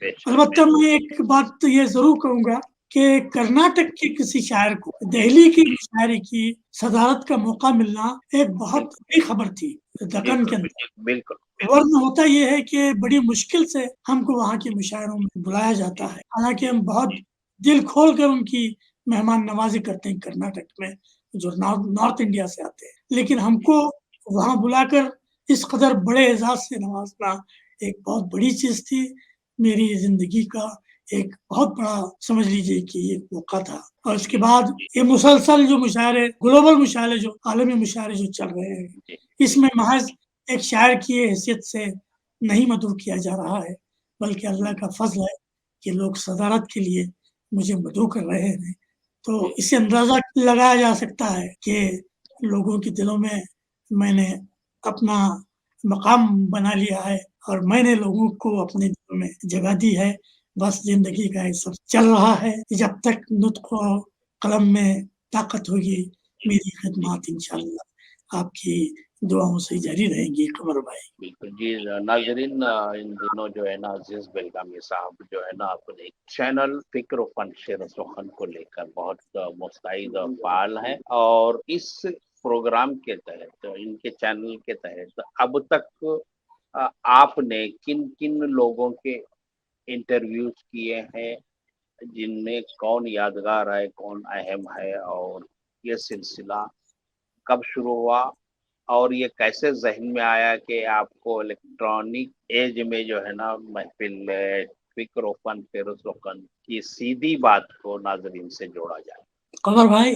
अलबत्ता मैं एक बात तो ये जरूर कहूँगा कि कर्नाटक के किसी शायर को दिल्ली की शायरी की सदारत का मौका मिलना एक बहुत बड़ी खबर थी दक्कन के अंदर। वरना होता यह है कि बड़ी मुश्किल से हमको वहाँ के मुशायरों में बुलाया जाता है, हालांकि हम बहुत दिल खोल कर उनकी मेहमान नवाजी करते हैं कर्नाटक में जो नॉर्थ इंडिया से आते हैं, लेकिन हमको वहाँ बुलाकर इस कदर बड़े एजाज से नवाजना एक बहुत बड़ी चीज थी। मेरी जिंदगी का एक बहुत बड़ा समझ लीजिए कि ये मौका था। और इसके बाद ये मुसलसल जो मुशायरे, ग्लोबल मुशायरे, जो आलमी मुशायरे जो चल रहे हैं, इसमें महज एक शायर की हैसियत से नहीं मदऊ किया जा रहा है, बल्कि अल्लाह का फजल है कि लोग सदारत के लिए मुझे मदऊ कर रहे हैं। तो इससे अंदाजा लगाया जा सकता है कि लोगों के दिलों में मैंने अपना मकाम बना लिया है और मैंने लोगों को अपने दिलों में जगह दी है। बस जिंदगी का ये सब चल रहा है, जब तक नुत्क़ और कलम में ताकत होगी मेरी खिदमत इंशाअल्लाह आपकी दुआओं से जारी रहेंगी कमर भाई। बिल्कुल जी नाज़रीन, इन दिनों जो है ना अजीज बेलगामी साहब जो है ना अपने चैनल फिक्र फन शेर सुखन को लेकर बहुत मुस्तैद और फाल है, और इस प्रोग्राम के तहत, इनके चैनल के तहत अब तक आपने किन किन लोगों के इंटरव्यूज किए हैं, जिनमें कौन यादगार है, कौन अहम है, और ये सिलसिला कब शुरू हुआ और ये कैसे जहन में आया कि आपको इलेक्ट्रॉनिक एज में जो है ना महफिल फिक्र फन शेर सुखन की सीधी बात को नाजरीन से जोड़ा जाए। कमर भाई,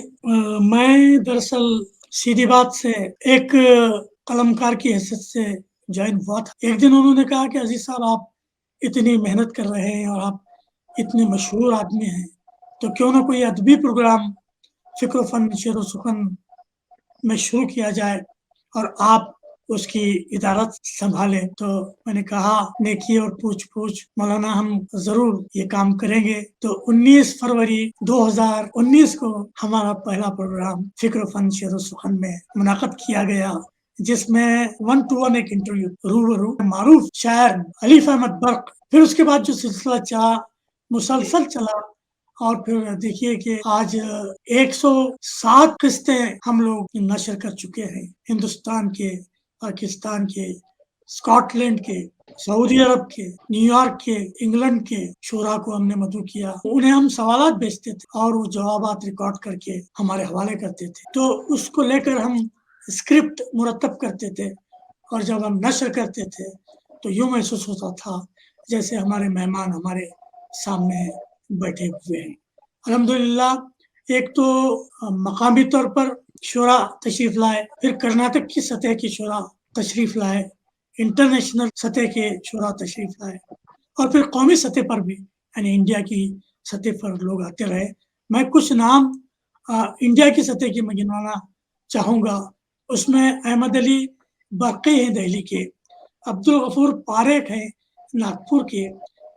मैं दरअसल सीधी बात से एक कलमकार की हैसियत से ज्वाइन हुआ था। एक दिन उन्होंने कहा कि अजीज साहब, आप इतनी मेहनत कर रहे हैं और आप इतने मशहूर आदमी हैं, तो क्यों ना कोई अदबी प्रोग्राम फिक्र फन शेर सुखन में शुरू किया जाए और आप उसकी इदारत संभाले। तो मैंने कहा नेकी और पूछ पूछ मौलाना हम जरूर ये काम करेंगे। तो 19 फरवरी 2019 को हमारा पहला प्रोग्राम फिक्र फन शेर सुखन में मुनाकद किया गया, जिसमें 1-to-1 एक इंटरव्यू रूबरू मारूफ शायर अलीफ अहमद बर्क। फिर उसके बाद जो सिलसिला चला, मुसलसल चला, और फिर देखिए कि आज 107 किस्तें हम लोग नशर कर चुके हैं। हिंदुस्तान के, पाकिस्तान के, स्कॉटलैंड के, सऊदी अरब के, न्यूयॉर्क के, इंग्लैंड के शोरा को हमने मदऊ किया। उन्हें हम सवालात भेजते थे और वो जवाबात रिकॉर्ड करके हमारे हवाले करते थे। तो उसको लेकर हम स्क्रिप्ट मुरतब करते थे और जब हम नशर करते थे तो यूं महसूस होता था जैसे हमारे मेहमान हमारे सामने बैठे हुए हैं। अल्हम्दुलिल्लाह एक तो मकामी तौर पर शोरा तशरीफ लाए, फिर कर्नाटक की सतह की शोरा तशरीफ लाए, इंटरनेशनल सतह के शोरा तशरीफ लाए, और फिर कौमी सतह पर भी यानी इंडिया की सतह पर लोग आते रहे। मैं कुछ नाम इंडिया की सतह की मैं गिनवाना चाहूँगा। उसमें अहमद अली बर्की हैं दिल्ली के, अब्दुल गफूर पारेख हैं नागपुर के,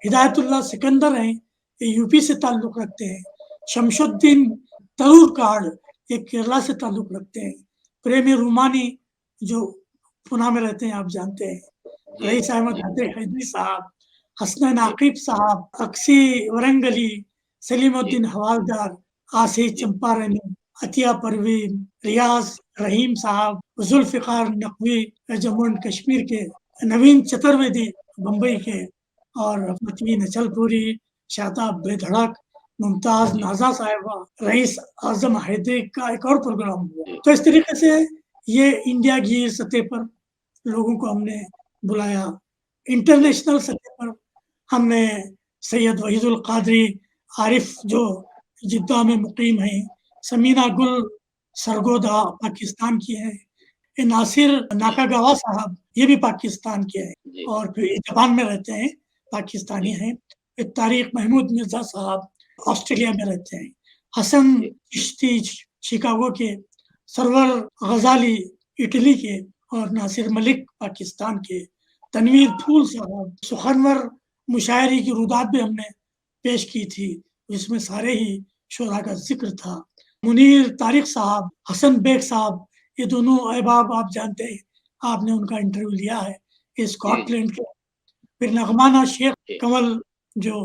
हिदायतुल्लाह सिकंदर हैं ये यूपी से ताल्लुक़ रखते हैं, शमशुद्दीन तरूरकाड़ ये केरला से ताल्लुक़ रखते हैं, प्रेमी रूमानी जो पुणे में रहते हैं आप जानते हैं, रईस अहमद हैदरी साहब, हसनैन आकिब साहब, अक्सी वरंगली, सलीमुद्दीन हवालदार, आसी चंपारनी, अतिया परवीन, रियाज रहीम साहब, जुल्फ़िकार नकवी जम्मू एंड कश्मीर के, नवीन चतुर्वेदी बम्बई के, और मतवीन अचलपुरी, शादाब बेधड़क, मुमताज नाजा साहिबा, रईस आजम हैदरी का एक और प्रोग्राम हुआ। तो इस तरीके से ये इंडिया की सतह पर लोगों को हमने बुलाया। इंटरनेशनल सतह पर हमने सैयद वहीदुल कादरी आरिफ जो जिद्दा में मुकीम हैं, समीना गुल सरगोदा पाकिस्तान की है, नासिर नाकागावा साहब ये भी पाकिस्तान के हैं और फिर जापान में रहते हैं, पाकिस्तानी हैं। फिर तारिक महमूद मिर्जा साहब ऑस्ट्रेलिया में रहते हैं, हसन चिश्ती शिकागो के, सरवर गजाली इटली के, और नासिर मलिक पाकिस्तान के, तनवीर फूल साहब, सुखनवर मुशायरी की रुदात भी हमने पेश की थी जिसमें सारे ही शोरा का जिक्र था, मुनीर तारिक साहब, हसन बेग साहब, ये दोनों अहबाब आप जानते हैं, आपने उनका इंटरव्यू लिया है, ये स्कॉटलैंड के। फिर नगमाना शेख कमल जो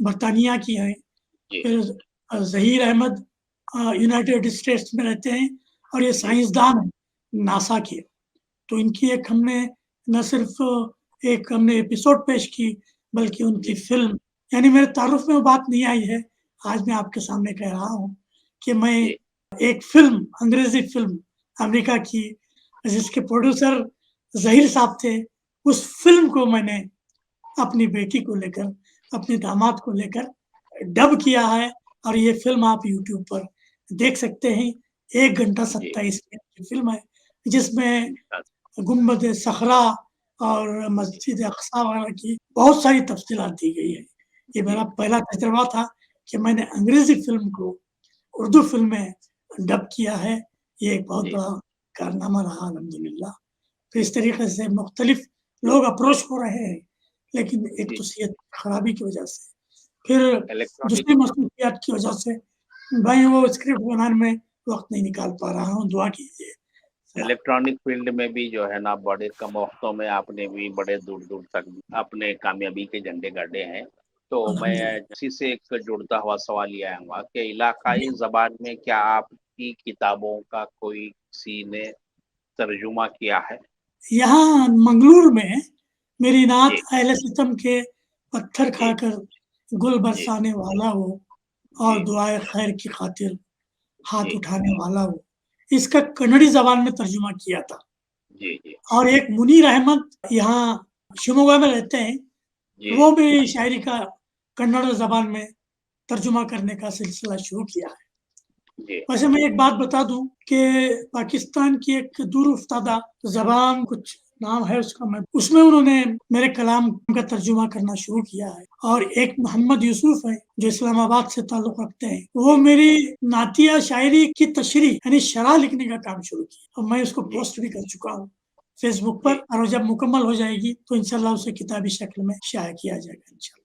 बरतानिया की है, फिर जहीर अहमद यूनाइटेड स्टेट्स में रहते हैं और ये साइंसदान हैं नासा के। तो इनकी एक हमने न सिर्फ एक हमने एपिसोड पेश की बल्कि उनकी फिल्म, यानी मेरे तारुफ में वो बात नहीं आई है, आज मैं आपके सामने कह रहा हूँ कि मैं एक फिल्म, अंग्रेजी फिल्म अमेरिका की जिसके प्रोड्यूसर जहीर साहब थे, उस फिल्म को मैंने अपनी बेटी को लेकर, अपने दामाद को लेकर डब किया है और ये फिल्म आप यूट्यूब पर देख सकते हैं। 1 घंटा 27 मिनट की फिल्म है जिसमें गुम्बद सखरा और मस्जिद अक्सा वगैरह की बहुत सारी तफसीलात दी गई है। ये मेरा पहला तजर्बा था कि मैंने अंग्रेजी फिल्म को उर्दू फिल्म में डब किया है, ये एक बहुत बड़ा कारनामा रहा अल्हम्दुलिल्लाह। तो इस तरीके से मुख्तलिफ लोग अप्रोच हो रहे हैं, लेकिन एक तो सेहत खराबी की वजह से, फिर दूसरी मसरूफियात की वजह से भाई वो स्क्रिप्ट बनाने में वक्त नहीं निकाल पा रहा हूँ, दुआ कीजिए। इलेक्ट्रॉनिक फील्ड में भी जो है ना बड़े कम वक्तों में आपने भी बड़े दूर दूर तक अपने कामयाबी के झंडे गाड़े हैं। तो मैं इसी से एक जुड़ता हुआ सवाल ये आऊँगा कि इलाकाई ज़बान में क्या आपकी किताबों का कोई किसी ने तर्जुमा किया है? यहाँ मंगलूर में मेरी नात अहले सितम के पत्थर खाकर गुल बरसाने वाला हो और दुआए खैर की खातिर हाथ उठाने वाला हो, इसका कन्नड़ी जबान में तर्जुमा किया था। और एक मुनीर अहमद यहाँ शिमोगा में रहते हैं, वो भी शायरी का कन्नड़ जबान में तर्जुमा करने का सिलसिला शुरू किया है। वैसे मैं एक बात बता दूं कि पाकिस्तान की एक दूर उफ्तादा जबान कुछ नाम है उसका, मैं उसमें उन्होंने मेरे कलाम का तर्जुमा करना शुरू किया है। और एक मोहम्मद यूसुफ है जो इस्लामाबाद से ताल्लुक रखते हैं, वो मेरी नातिया शायरी की तशरीह यानी शरह लिखने का काम शुरू किया और मैं उसको पोस्ट भी कर चुका हूँ फेसबुक पर, और जब मुकम्मल हो जाएगी तो इंशाल्लाह उसे किताबी शक्ल में शाया किया जाएगा इंशाल्लाह।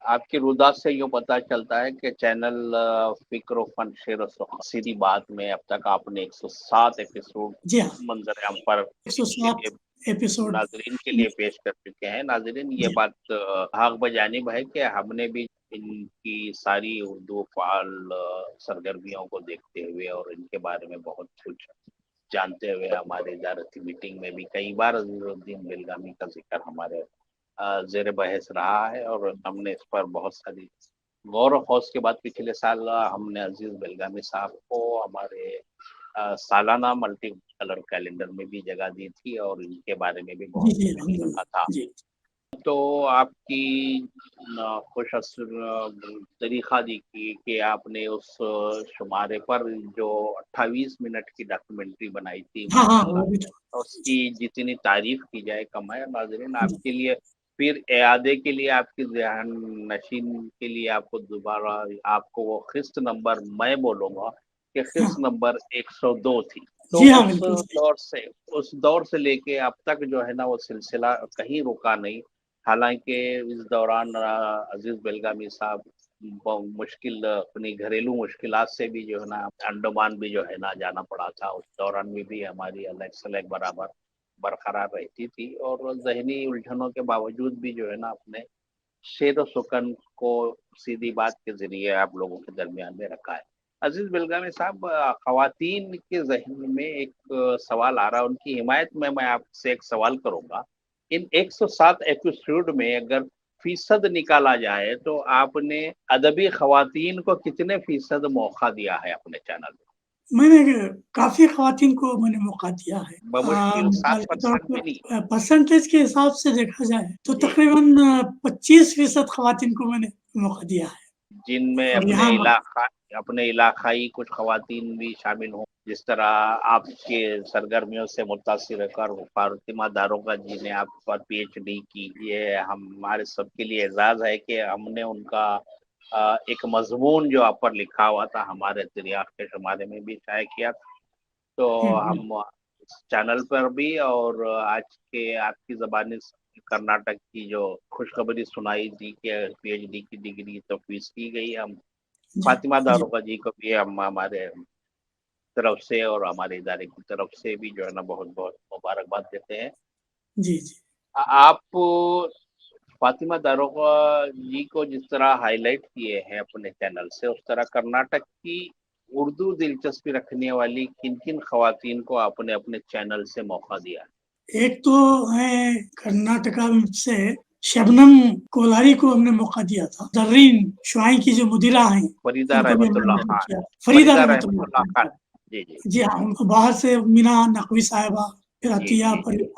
आपकी रुदात से यूँ पता चलता है कि चैनल फिक्र फन शेर सीधी बात में अब तक आपने 107 एपिसोड जी हाँ, मंजर आम पर 107 एपिसोड नाजरीन के लिए पेश कर चुके हैं। नाजरीन, ये जी। बात हक बजानिब है कि हमने भी इनकी सारी उर्दू फाल सरगर्मियों को देखते हुए और इनके बारे में बहुत कुछ जानते हुए हमारे इदारती मीटिंग में भी कई बार अजीजुद्दीन बेलगामी का जिक्र हमारे जेर बहस रहा है और हमने इस पर बहुत सारी गौर और खौस के बाद पिछले साल हमने अजीज बेलगामी साहब को हमारे सालाना मल्टी कलर कैलेंडर में भी जगह दी थी और इनके बारे में भी जी बहुत जी कुछ लिखा अल्हम्दुलिल्लाह था। जी। तो आपकी खुश असर तरीक़ा देखिए कि आपने उस शुमारे पर जो 28 मिनट की डॉक्यूमेंट्री बनाई थी, हाँ हाँ माशाल्लाह वो भी तो उसकी जितनी तारीफ की जाए कम है। नाज़रीन, जी आपके लिए फिर इआदे के लिए, आपकी ज़हन नशीन के लिए आपको दोबारा आपको वो ख़िस्त नंबर मैं बोलूँगा कि हाँ ख़िस्त नंबर 102 थी। तो जी हाँ बिल्कुल सही। उस दौर से लेके अब तक जो है ना वो सिलसिला कहीं रुका नहीं। हालांकि इस दौरान अजीज बेलगामी साहब मुश्किल अपनी घरेलू मुश्किलात से भी जो है ना अंडमान भी जो है ना जाना पड़ा था। उस दौरान में भी हमारी अलग सलग बराबर बरकरार रहती थी और जहनी उलझनों के बावजूद भी जो है ना अपने शेर व सुकन को सीधी बात के जरिए आप लोगों के दरमियान में रखा है। अजीज बेलगामी साहब, खवातीन के जहन में एक सवाल आ रहा है, उनकी हिमायत में मैं आपसे एक सवाल करूंगा। इन 107 एपिसोड में अगर फीसद निकाला जाए तो आपने अदबी खवातीन को कितने फीसद मौका दिया है अपने चैनल में? मैंने काफी खवातीन को मैंने मौका दिया है। बमुश्किल मिसाल के तौर 7% भी नहीं, पर परसेंटेज के हिसाब से देखा जाए तो जी, तकरीबन 25% खवातीन को मैंने मौका दिया है। जिनमें और यहाँ अपने इलाकाई कुछ खवातीन भी शामिल हों, जिस तरह आपके सरगर्मियों से मुतासिर होकर फातिमा दारोगा जी ने आप पर PhD की। ये हमारे सबके लिए एजाज है कि हमने उनका एक मजमून जो आप पर लिखा हुआ था हमारे दरियाफ्त के शुमारे में भी शाया किया था। तो हम चैनल पर भी और आज के आपकी ज़बानी कर्नाटक की जो खुशखबरी सुनाई थी कि PhD की डिग्री तफवीज़ की गई। हम जी फातिमा जी दारोगा जी को भी हम हमारे तरफ से और हमारे इदारे की तरफ से भी जो है ना बहुत बहुत मुबारकबाद देते हैं। जी जी आप फातिमा दारोगा जी को जिस तरह हाईलाइट किए हैं अपने चैनल से, उस तरह कर्नाटक की उर्दू दिलचस्पी रखने वाली किन किन खवातीन को आपने अपने चैनल से मौका दिया? एक तो है कर्नाटका से शबनम कोलारी को हमने मौका दिया था। जर्रीन शुआई की जो मुदीरा हैं फरीदा उनको भी हमने रहमतुल्लाह मौका खान, किया। फरीदा फरीदा रहमतुल्लाह रहमतुल्लाह खान खान, का। जी जी जी हाँ, उनको बाहर से मीना नकवी साहिबा, फिर जी जी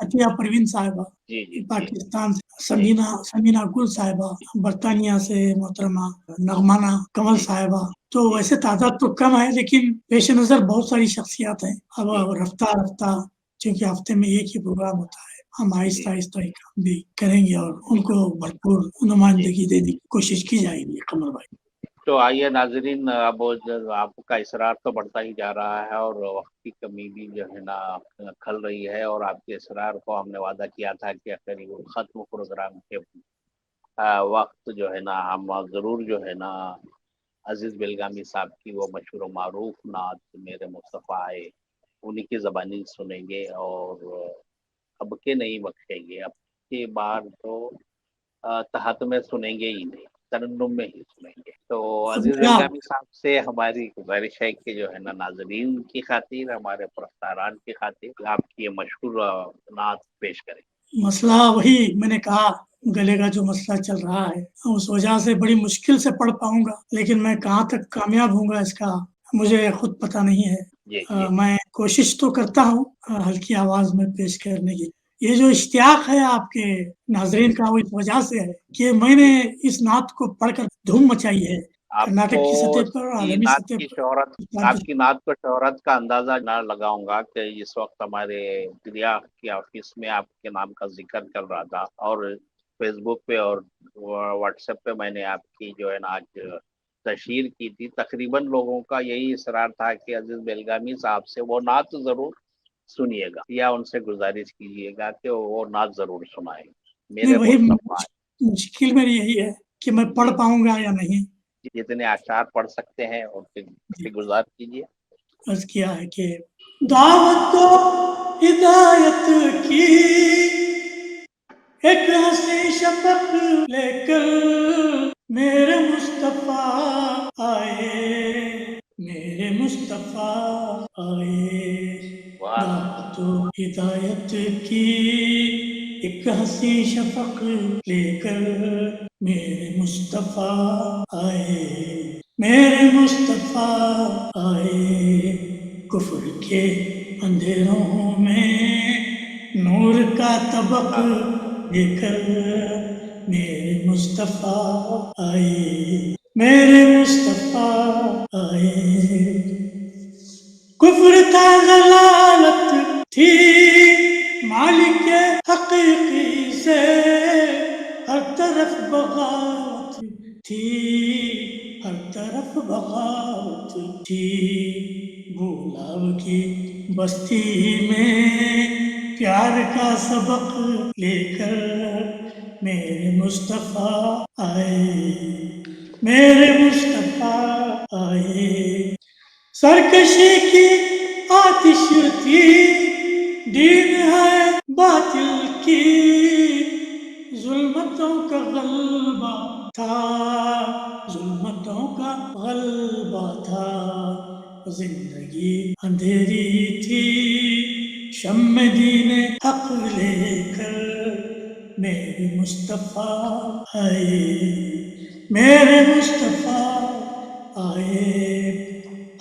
अतिया परवीन साहिबा, जी जी जी पाकिस्तान से जी समीना गुल साहिबा, बरतानिया से मोहतरमा नगमाना कमल जी साहिबा। तो जी वैसे तादाद तो कम है लेकिन पेश नजर बहुत सारी शख्सियत हैं। अब जी रफ्ता रफ्ता क्योंकि हफ्ते में एक ही प्रोग्राम होता है, हम जी आहिस्ता आहिस्ता ही काम भी करेंगे और उनको भरपूर जी। नुमाइंदगी देने की कोशिश की जाएगी कमल भाई। तो आइए नाजरीन, अब आपका इसरार तो बढ़ता ही जा रहा है और वक्त की कमी भी जो है ना खल रही है और आपके इसरार को हमने वादा किया था कि करीब ख़त्म प्रोग्राम के वक्त जो है ना हम ज़रूर जो है ना अजीज़ बेलगामी साहब की वो मशहूर मारूफ नात मेरे मुस्तफ़ा आए उन्हीं की ज़बानी सुनेंगे और अब के नहीं बख्शेंगे। अब के बार तो तहत में सुनेंगे ही नहीं, तरन्नुम में ही सुनेंगे। तो अजीज बेलगामी साहब से हमारी गुजारिश है कि जो है ना नाजरीन की खातिर, हमारे प्रस्तारान की खातिर आपकी ये मशहूर नात पेश करें। मसला वही मैंने कहा, गले का जो मसला चल रहा है उस वजह से बड़ी मुश्किल से पढ़ पाऊंगा, लेकिन मैं कहाँ तक कामयाब होऊंगा इसका मुझे खुद पता नहीं है। जी जी मैं कोशिश तो करता हूँ हल्की आवाज में पेश करने की। ये जो इश्तियाक है आपके नाजरीन का वो इस वजह से है कि मैंने इस नात को पढ़कर धूम मचाई है آپ कर्नाटक की کو सतह पर और کی आलमी نعت सतह کی पर شہرت، इस्लाम آپ की کی نعت کو شہرت کا اندازہ نہ لگاؤں گا کہ اس وقت ہمارے دریا کے آفس میں آپ کے نام کا ذکر کر رہا تھا، اور فیس بک پہ اور واٹس ایپ پہ میں نے آپ کی جو ہے نا آج تشہیر کی تھی. تقریباً لوگوں کا یہی اصرار تھا کہ عزیز بیلگامی صاحب سے وہ نعت ضرور سنیے گا، یا ان سے گزارش کیجیے گا کہ وہ نعت ضرور سنائیں. نہیں میرے وہی مصطفیٰ مشکل میری یہی ہے کہ میں پڑھ پاؤں گا یا نہیں. جتنے اشعار پڑھ سکتے ہیں ان سے گزار کیجیے. عرض کیا ہے کہ دعوت و ہدایت کی ایک ہنسی شفق لے کر میرے مصطفیٰ آئے، میرے مصطفیٰ آئے. دعوت و ہدایت کی ایک ہنسی شفق لے کر میرے مصطفیٰ آئے، میرے مصطفیٰ آئے. کفر کے اندھیروں میں نور کا طبق لے کر میرے مصطفیٰ آئے، میرے مصطفیٰ آئے. کفر تھا ضلالت تھی مالک حقیقی سے، ہر طرف بغاوت تھی، ہر طرف بغاوت تھی. بولاو کی بستی میں پیار کا سبق لے کر میرے مصطفیٰ آئے، میرے مصطفیٰ آئے. سرکشی کی آتش تھی دین ہے باطل کی، ظلمتوں کا غلبہ تھا، ظلمتوں کا غلبہ تھا. زندگی اندھیری تھی شمع دین حق لے کر میرے مصطفیٰ آئے، میرے مصطفیٰ آئے.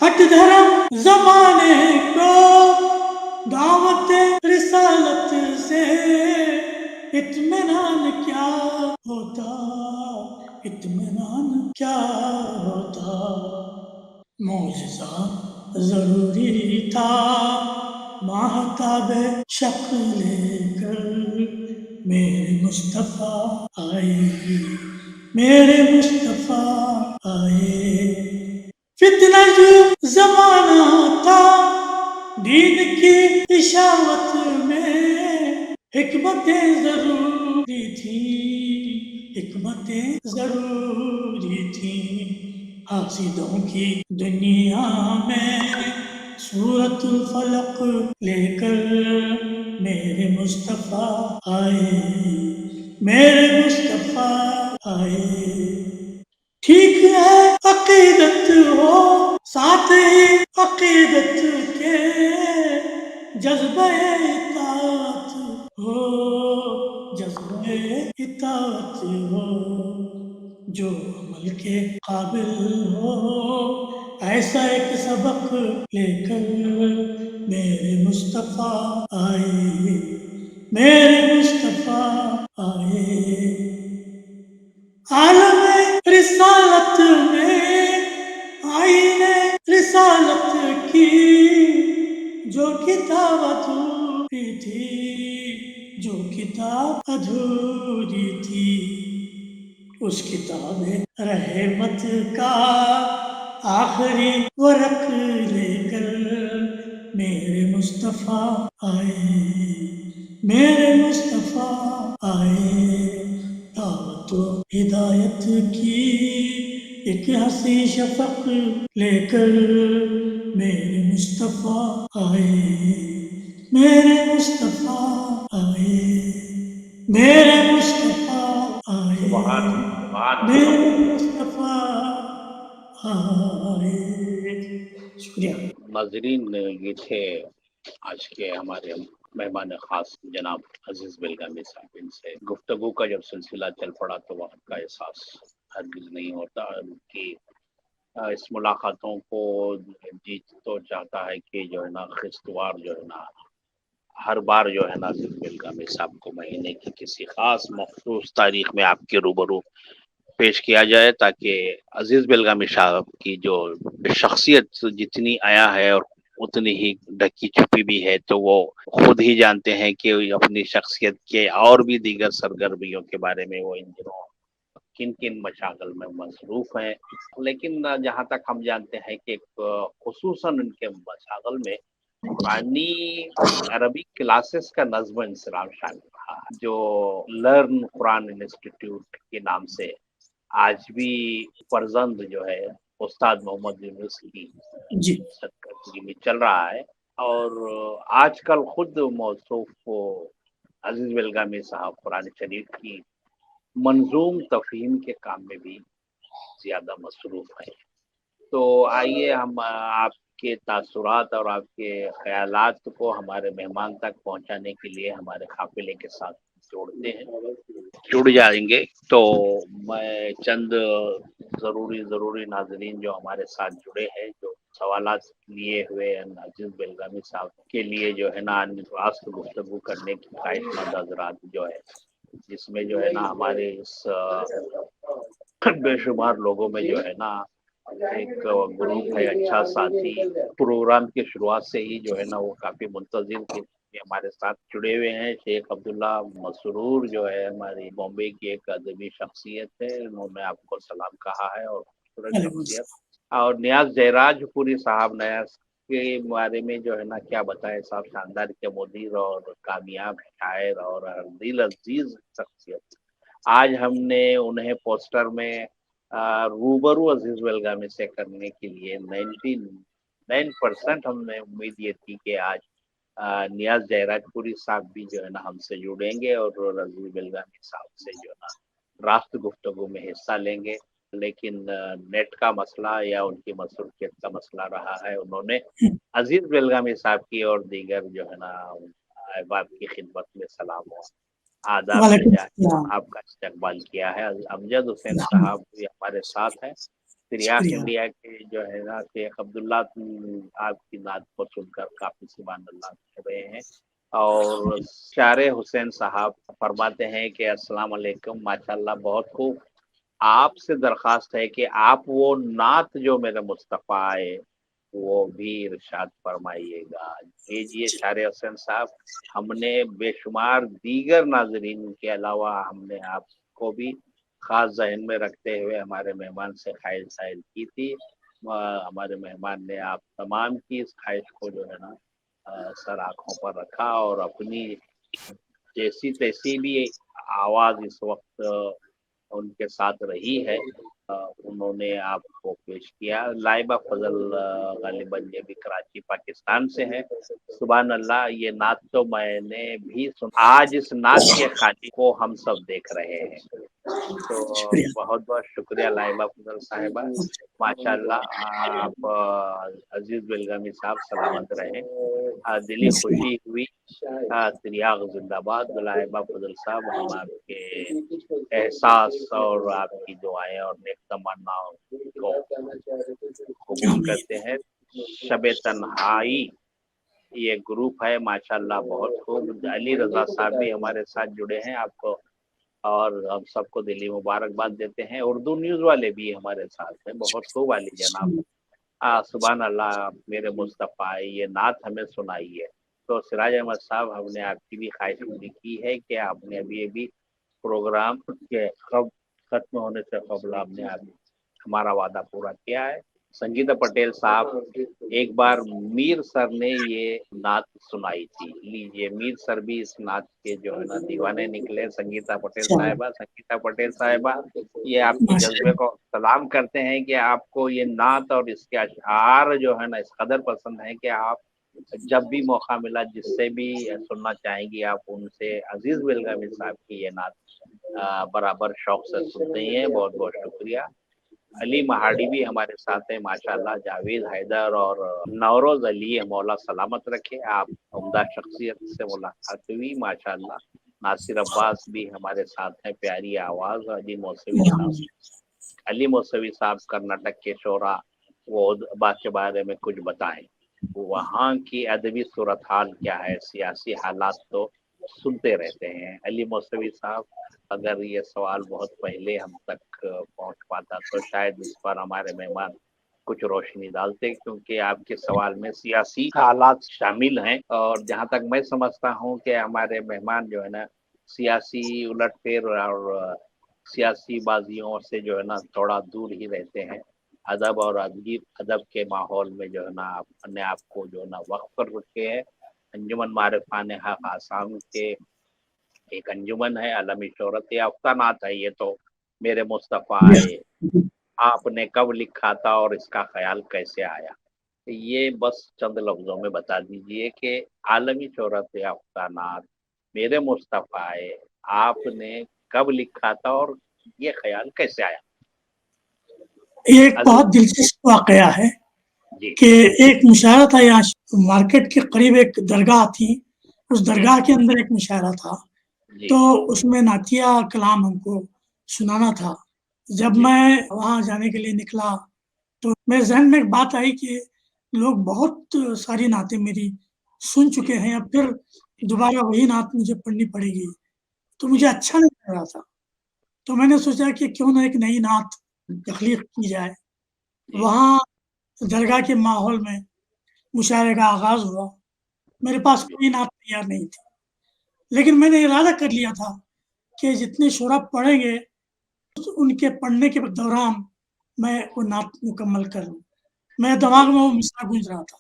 ہٹ دھرم زمانے کو دعوت رسالت سے اطمینان کیا ہوتا، اطمینان کیا ہوتا. معجزہ ضروری تھا ماہتاب شق لے کر میرے مصطفیٰ آئے، میرے مصطفیٰ آئے. فتنہ جو زمانہ تھا دین کی اشاوت میں، حکمتیں ضروری تھی، حکمتیں ضروری تھی. حاسدوں کی دنیا میں سورۃ الفلق لے کر میرے مصطفیٰ آئے، میرے مصطفیٰ آئے. ٹھیک ہے عقیدت ہو ساتھ ہی عقیدت کے، جذبہ اطاعت ہو، جذبہ اطاعت ہو. جو عمل کے قابل ہو ایسا ایک سبق لے کر میرے مصطفیٰ آئے، میرے مصطفیٰ آئے. عالم رسالت میں آئین رسالت کی جو کتاب ادھوری تھی، جو کتاب ادھوری تھی، اس کتاب رحمت کا آخری ورق لے کر میرے مصطفیٰ آئے، میرے مصطفیٰ آئے. دعوت و ہدایت کی ایک ہنسی شفق لے کر میرے مصطفیٰ آئے، میرے مصطفیٰ آئے، میرے مصطفیٰ آئے، میرے مصطفیٰ آئے. شکریہ. ناظرین، یہ تھے آج کے ہمارے مہمان خاص جناب عزیز بیلگامی صاحب. ان سے گفتگو کا جب سلسلہ چل پڑا تو وقت کا احساس ہرگز نہیں ہوتا. ان کی اس ملاقاتوں کو جی تو چاہتا ہے کہ جو ہے نا خستوار جو ہے نا ہر بار جو ہے نا عزیز بیلگامی صاحب کو مہینے کی کسی خاص مخصوص تاریخ میں آپ کے روبرو पेश किया जाए ताकि अजीज बेलगामी साहब की जो शख्सियत जितनी आया है और उतनी ही ढकी छुपी भी है, तो वो खुद ही जानते हैं कि अपनी शख्सियत के और भी दीगर सरगर्मियों के बारे में वो इन दिनों किन किन मशागल में मसरूफ हैं। लेकिन जहाँ तक हम जानते हैं कि खुसूसन उनके मशागल में कुरानी अरबी क्लासेस का नज़्म इंसराम शामिल रहा है, जो लर्न कुरान इंस्टीट्यूट के नाम से आज भी फर्जंद जो है उस्ताद मोहम्मद यूनुस की जी सरकर्दगी में चल रहा है। और आजकल खुद मौसूफ अजीज बेलगामी साहब कुरान शरीफ की मंजूम तफहीम के काम में भी ज्यादा मसरूफ है। तो आइए हम आपके तासुरात और आपके ख्यालात को हमारे मेहमान तक पहुंचाने के लिए हमारे काफिले के साथ जुड़ जाएंगे। तो मैं चंद ज़रूरी नाजरीन जो हमारे साथ जुड़े हैं, जो सवालात लिए हुए अजीज बेलगामी साहब के लिए जो है ना रास्त गुफ्तगू करने की ख्वाहिशमंद हजरात जो है, जिसमें जो है ना हमारे इस बेशुमार लोगों में जो है ना एक ग्रुप है अच्छा साथी, प्रोग्राम की शुरुआत से ही जो है ना वो काफी मुंतजिर थे, हमारे साथ जुड़े हुए हैं। शेख अब्दुल्ला मसरूर जो है हमारी बॉम्बे की एक अदबी शख्सियत है, उन्होंने आपको सलाम कहा है और खूबसूरत शख्सियत। और नियाज जयराज पूरी साहब, नियाज के बारे में जो है ना क्या बताए साहब, शानदार के मुदीर और कामयाब शायर और दिल अजीज शख्सियत। आज हमने उन्हें पोस्टर में रूबरू अजीज बेलगामी से करने के लिए 99% हमने उम्मीद ये थी कि आज नियाज जयराजपुरी साहब भी जो है ना हमसे जुड़ेंगे और अजीज बेलगामी साहब से जो है ना रास्त गुफ्तगू में हिस्सा लेंगे, लेकिन नेट का मसला या उनकी मसरूफियत का मसला रहा है। उन्होंने अजीज बेलगामी साहब की और दीगर जो है ना अहबाब की खिदमत में सलाम हो आदाब आपका इस्तकबाल किया है। अमजद हुसैन साहब भी हमारे साथ हैं, सिरियाक इंडिया के जो है ना शेख अब्दुल्ला आपकी नात को सुनकर काफी सुभान अल्लाह कर रहे हैं। और शारे हुसैन साहब फरमाते हैं कि अस्सलाम वालेकुम, माशाल्लाह बहुत खूब, आपसे दरख्वास्त है कि आप वो नात जो मेरे मुस्तफ़ा आए वो भी इरशाद फरमाइएगा। भेजिए शारे हुसैन साहब। हमने बेशुमार दीगर नाजरीन के अलावा हमने आपको भी खास जहन में रखते हुए हमारे मेहमान से ख्वाहिश जाहिर की थी। हमारे मेहमान ने आप तमाम की इस ख्वाहिश को जो है ना सर आँखों पर रखा और अपनी जैसी तैसी भी आवाज़ इस वक्त उनके साथ रही है, उन्होंने आपको पेश किया। लाइबा फजल गालिबन ये भी कराची पाकिस्तान से है। सुभान अल्लाह, ये नात तो मैंने भी सुना, आज इस नात के खाने को हम सब देख रहे हैं। तो बहुत बहुत शुक्रिया लाइबा फजल साहिबा, माशाल्लाह आप अजीज बेलगामी साहब सलामत रहें। दिली खुशी हुई। तिरियाग जिंदाबाद। लाइबा फजल साहब, हम आपके एहसास और आपकी दुआएं और नेक तमन्नाओं को कबूल करते हैं। शबे तन्हाई ये ग्रुप है, माशाल्लाह बहुत खूब। अली रजा साहब भी हमारे साथ जुड़े हैं, आपको और हम सबको दिली मुबारकबाद देते हैं। उर्दू न्यूज़ वाले भी हमारे साथ हैं, बहुत खूब अली जनाब। सुभान अल्लाह, मेरे मुस्तफ़ा ये नात हमें सुनाई है। तो सिराज अहमद साहब, हमने आपकी भी ख्वाहिश पूरी की है कि आपने अभी प्रोग्राम के खत्म होने से कबल आपने हमारा वादा पूरा किया है। संगीता पटेल साहब, एक बार मीर सर ने ये नात सुनाई थी, लीजिए मीर सर भी इस नात के जो है ना दीवाने निकले। संगीता पटेल साहिबा ये आपके जज्बे को सलाम करते हैं कि आपको ये नात और इसके अशआर जो है ना इस कदर पसंद है कि आप जब भी मौका मिला जिससे भी सुनना चाहेंगी आप उनसे अजीज बेलगामी साहब की ये नात बराबर शौक से सुनते हैं। बहुत बहुत शुक्रिया। अली महाड़ी भी हमारे साथ है, माशाल्लाह। जावेद हैदर और नौरोज अली, मौला सलामत रखे। आप उम्दा शख्सियत से मुलाकात हुई, माशाल्लाह। नासिर अब्बास भी हमारे साथ हैं, प्यारी आवाज़। अली मौसवी साहब कर्नाटक के शोरा, वो बात के बारे में कुछ बताएं, वहाँ की अदबी सूरत हाल क्या है। सियासी हालात तो सुनते रहते हैं। अली मौसवी साहब, अगर ये सवाल बहुत पहले हम तक पहुंच पाता तो शायद इस पर हमारे मेहमान कुछ रोशनी डालते, क्योंकि आपके सवाल में सियासी हालात शामिल हैं और जहां तक मैं समझता हूं कि हमारे मेहमान जो है ना सियासी उलटफेर और सियासी बाजियों से जो है ना थोड़ा दूर ही रहते हैं। अदब और अदब के माहौल में जो है ना अपने आप को जो है ना वक्फ कर रखे हैं। अंजुमन मारिफान हक आसाम के एक अंजुमन है, अलमी शोहरत याफ्ता नात है ये तो, मेरे मुस्तफ़ा आए, आपने कब लिखा था और इसका ख्याल कैसे आया। ये बस चंद लफ्जों में बता दीजिए कि आलमी शोहरत याफ्ता नात मेरे मुस्तफ़ा आए, आपने कब लिखा था और ये ख्याल कैसे आया। ये एक बहुत दिलचस्प वाकया है जी कि एक मुशायरा था यहाँ मार्केट के करीब, एक दरगाह थी, उस दरगाह के अंदर एक मुशायरा था, जी तो उसमें नातिया कलाम हमको सुनाना था। जब जी मैं वहाँ जाने के लिए निकला तो मेरे ज़हन में एक बात आई कि लोग बहुत सारी नातें मेरी सुन चुके हैं, अब फिर दोबारा वही नात मुझे पढ़नी पड़ेगी, तो मुझे अच्छा नहीं लग रहा था। तो मैंने सोचा कि क्यों ना एक नई नात तख्लीक की जाए। वहाँ दरगाह के माहौल में मुशायरे का आगाज़ हुआ। मेरे पास कोई नात तैयार नहीं थी, लेकिन मैंने इरादा कर लिया था कि जितने शुरा पढ़ेंगे उनके पढ़ने के दौरान मैं वो नात मुकम्मल कर लूँ। मेरे दिमाग में वो मिसरा गूंज रहा था,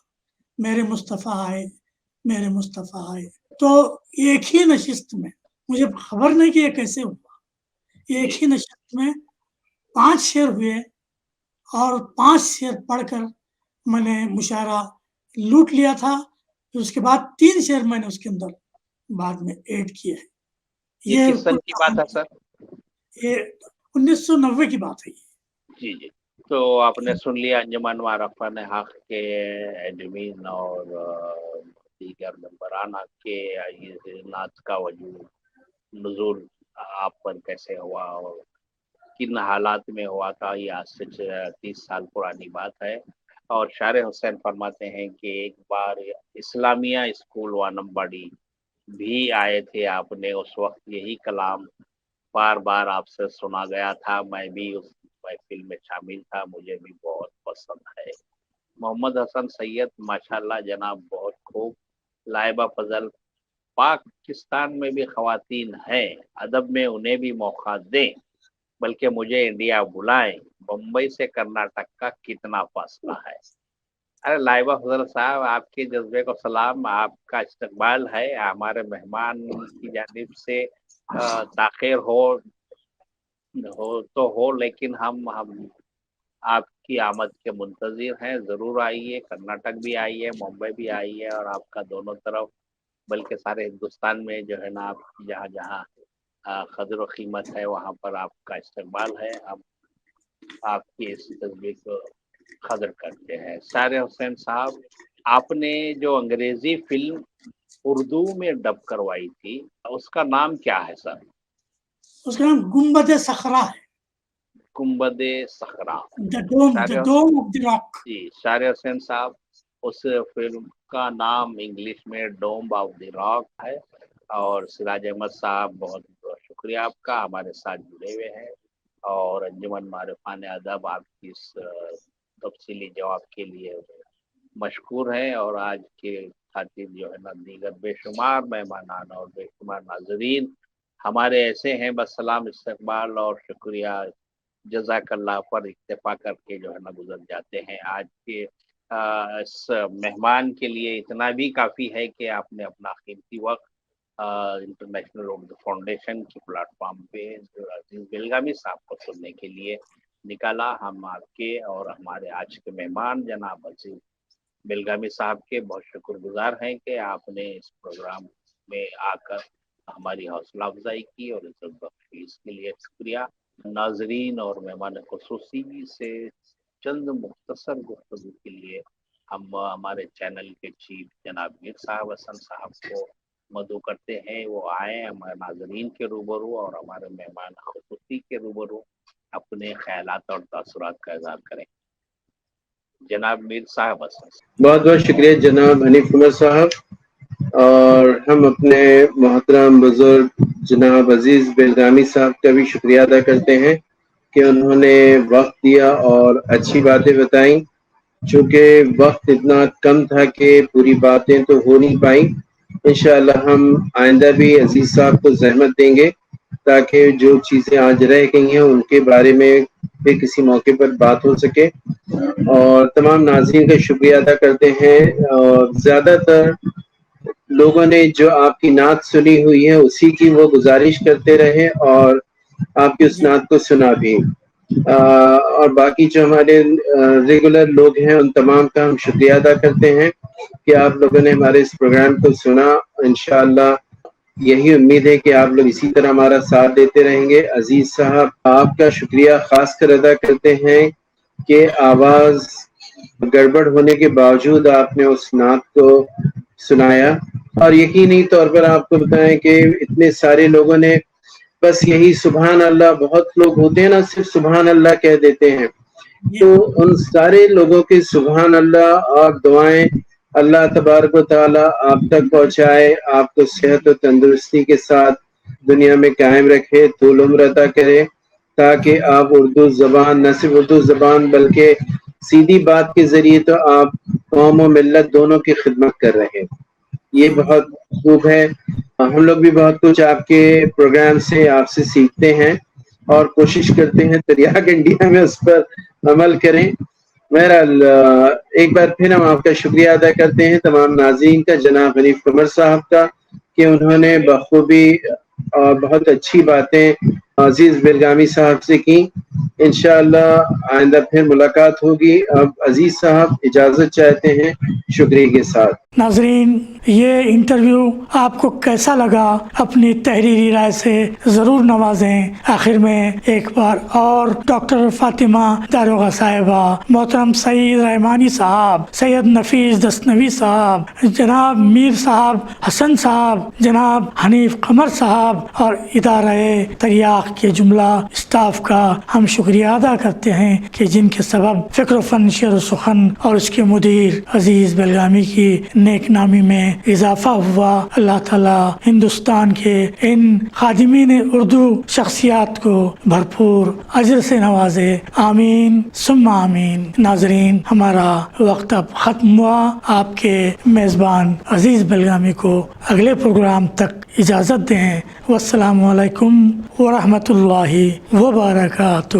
मेरे मुस्तफ़ा आए, मेरे मुस्तफ़ा आए। तो एक ही नशिस्त में, मुझे खबर नहीं कि ये कैसे हुआ, एक ही नशिस्त में 5 शेर हुए और 5 शेर पढ़कर मैंने मुशायरा लूट लिया था। फिर उसके बाद 3 शेर मैंने उसके अंदर बाद में ऐड किए हैं। ये किस सन की बात है सर? ये 1990 की बात है। जी जी, तो आपने सुन लिया अंजुमन मारिफान हक के एडमिन और दीगर मेंबरान के ये नात का वजूद नुज़ूल आप पर कैसे हुआ और किन हालात में हुआ था। ये आज से 30 साल पुरानी बात है। और शार हुसैन फरमाते हैं कि एक बार इस्लामिया स्कूल वानमबाड़ी भी आए थे आपने, उस वक्त यही कलाम बार बार आपसे सुना गया था, मैं भी उस महफिल में शामिल था, मुझे भी बहुत पसंद है। मोहम्मद हसन सैयद माशाल्लाह जनाब बहुत खूब। लाइबा फजल, पाकिस्तान में भी खवातीन हैं, अदब में उन्हें भी मौका दें, बल्कि मुझे इंडिया बुलाएं, बम्बई से कर्नाटक का कितना फासला है। अरे लाइबा फजल साहब, आपके जज्बे को सलाम, आपका इस्तकबाल है, हमारे मेहमान की जानिब से ताख़िर हो तो हो, लेकिन हम आपकी आमद के मुंतजिर हैं। ज़रूर आइए, कर्नाटक भी आइए, मुंबई भी आइए और आपका दोनों तरफ बल्कि सारे हिंदुस्तान में जो है ना आप जहाँ जहाँ कदर कीमत है वहाँ पर आपका इस्तकबाल है। हम आपकी इस तस्वीर को कदर करते हैं। सारे हुसैन साहब, आपने जो अंग्रेजी फिल्म उर्दू में डब करवाई थी उसका नाम क्या है सर? उसका नाम गुम्बद सखरा है, गुंबद सखरा। The dome of the rock. जी, सारे हुसैन साहब, उस फिल्म का नाम इंग्लिश में डोम ऑफ द रॉक है। और सिराज अहमद साहब, बहुत बहुत शुक्रिया आपका, हमारे साथ जुड़े हुए हैं और अंजुमन मारिफान अदब आपकी इस तफसीली जवाब के लिए मशकूर है। और आज के खातिर जो है ना दीगर बेशुमार मेहमानान और बेशुमार नाजरीन हमारे ऐसे हैं, बस सलाम इस्तकबाल और शुक्रिया जज़ाकल्लाह पर इक्तफा करके जो है ना गुजर जाते हैं। आज के इस मेहमान के लिए इतना भी काफ़ी है कि आपने अपना कीमती वक्त इंटरनेशनल उर्दू फाउंडेशन के प्लेटफॉर्म पे अजीज बेलगामी साहब को सुनने के लिए निकाला। हम आपके और हमारे आज के मेहमान जनाब अजीज बेलगामी साहब के बहुत शुक्रगुजार हैं कि आपने इस प्रोग्राम में आकर हमारी हौसला अफजाई की और इज्जत बख्शी, इसके लिए शुक्रिया। नाजरीन और मेहमान खुसूसी से चंद मुख्तसर गुफ्तगू के लिए हम हमारे चैनल के चीफ जनाब मीर साहब हसन साहब को मदऊ करते हैं, वो आए हमारे नाजरीन के रूबरू और हमारे मेहमान खुसूसी के रूबरू अपने ख्यालात और तासुरात का इज़हार करें। जनाब मीर साहब हसन। बहुत बहुत शुक्रिया जनाब हनीफ उमर साहब। اور ہم اپنے محترم بزرگ جناب عزیز بیلگامی صاحب کا بھی شکریہ ادا کرتے ہیں کہ انہوں نے وقت دیا اور اچھی باتیں بتائیں. چونکہ وقت اتنا کم تھا کہ پوری باتیں تو ہو نہیں پائیں. انشاءاللہ ہم آئندہ بھی عزیز صاحب کو زحمت دیں گے تاکہ جو چیزیں آج رہ گئی ہیں ان کے بارے میں بھی کسی موقع پر بات ہو سکے. اور تمام ناظرین کا شکریہ ادا کرتے ہیں. اور زیادہ تر لوگوں نے جو آپ کی نعت سنی ہوئی ہے اسی کی وہ گزارش کرتے رہے اور آپ کی اس نعت کو سنا بھی. اور باقی جو ہمارے ریگولر لوگ ہیں ان تمام کا ہم شکریہ ادا کرتے ہیں کہ آپ لوگوں نے ہمارے اس پروگرام کو سنا. انشاءاللہ یہی امید ہے کہ آپ لوگ اسی طرح ہمارا ساتھ دیتے رہیں گے. عزیز صاحب آپ کا شکریہ خاص کر ادا کرتے ہیں کہ آواز گڑبڑ ہونے کے باوجود آپ نے اس نعت کو سنایا. اور یقینی طور پر آپ کو بتائیں کہ اتنے سارے لوگوں نے بس یہی سبحان اللہ، بہت لوگ ہوتے ہیں نا صرف سبحان اللہ کہہ دیتے ہیں، تو ان سارے لوگوں کے سبحان اللہ اور دعائیں اللہ تبارک و تعالی آپ تک پہنچائے، آپ کو صحت و تندرستی کے ساتھ دنیا میں قائم رکھے، طول عمر عطا کرے، تاکہ آپ اردو زبان، نہ صرف اردو زبان بلکہ سیدھی بات کے ذریعے تو آپ قوم و ملت دونوں کی خدمت کر رہے ہیں. یہ بہت خوب ہے. ہم لوگ بھی بہت کچھ آپ کے پروگرام سے آپ سے سیکھتے ہیں اور کوشش کرتے ہیں تریاق انڈیا میں اس پر عمل کریں. بہرحال ایک بار پھر ہم آپ کا شکریہ ادا کرتے ہیں تمام ناظرین کا، جناب حنیف قمر صاحب کا کہ انہوں نے بخوبی اور بہت اچھی باتیں عزیز بیلگامی صاحب سے کی. انشاءاللہ آئندہ پھر ملاقات ہوگی. اب عزیز صاحب اجازت چاہتے ہیں شکریہ کے ساتھ. ناظرین، یہ انٹرویو آپ کو کیسا لگا اپنی تحریری رائے سے ضرور نوازیں. آخر میں ایک بار اور ڈاکٹر فاطمہ داروغہ صاحبہ، محترم سعید رحمانی صاحب، سید نفیس دستنوی صاحب، جناب میر صاحب حسن صاحب، جناب حنیف قمر صاحب اور ادارہ تریاق کے جملہ اسٹاف کا ہم شکریہ ادا کرتے ہیں کہ جن کے سبب فکر و فن، شعر و سخن اور اس کے مدیر عزیز بیلگامی کی نیک نامی میں اضافہ ہوا. اللہ تعالیٰ ہندوستان کے ان خادمین اردو شخصیات کو بھرپور اجر سے نوازے. آمین ثم آمین. ناظرین، ہمارا وقت اب ختم ہوا. آپ کے میزبان عزیز بیلگامی کو اگلے پروگرام تک اجازت دیں. والسلام علیکم ورحمۃ اللہ وبرکاتہ.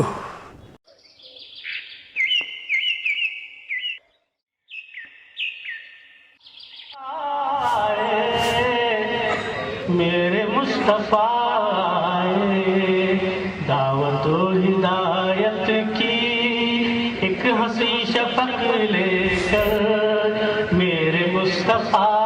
میرے مصطفیٰ آئے، دعوت و ہدایت کی ایک حسین شفق لے کر. میرے مصطفیٰ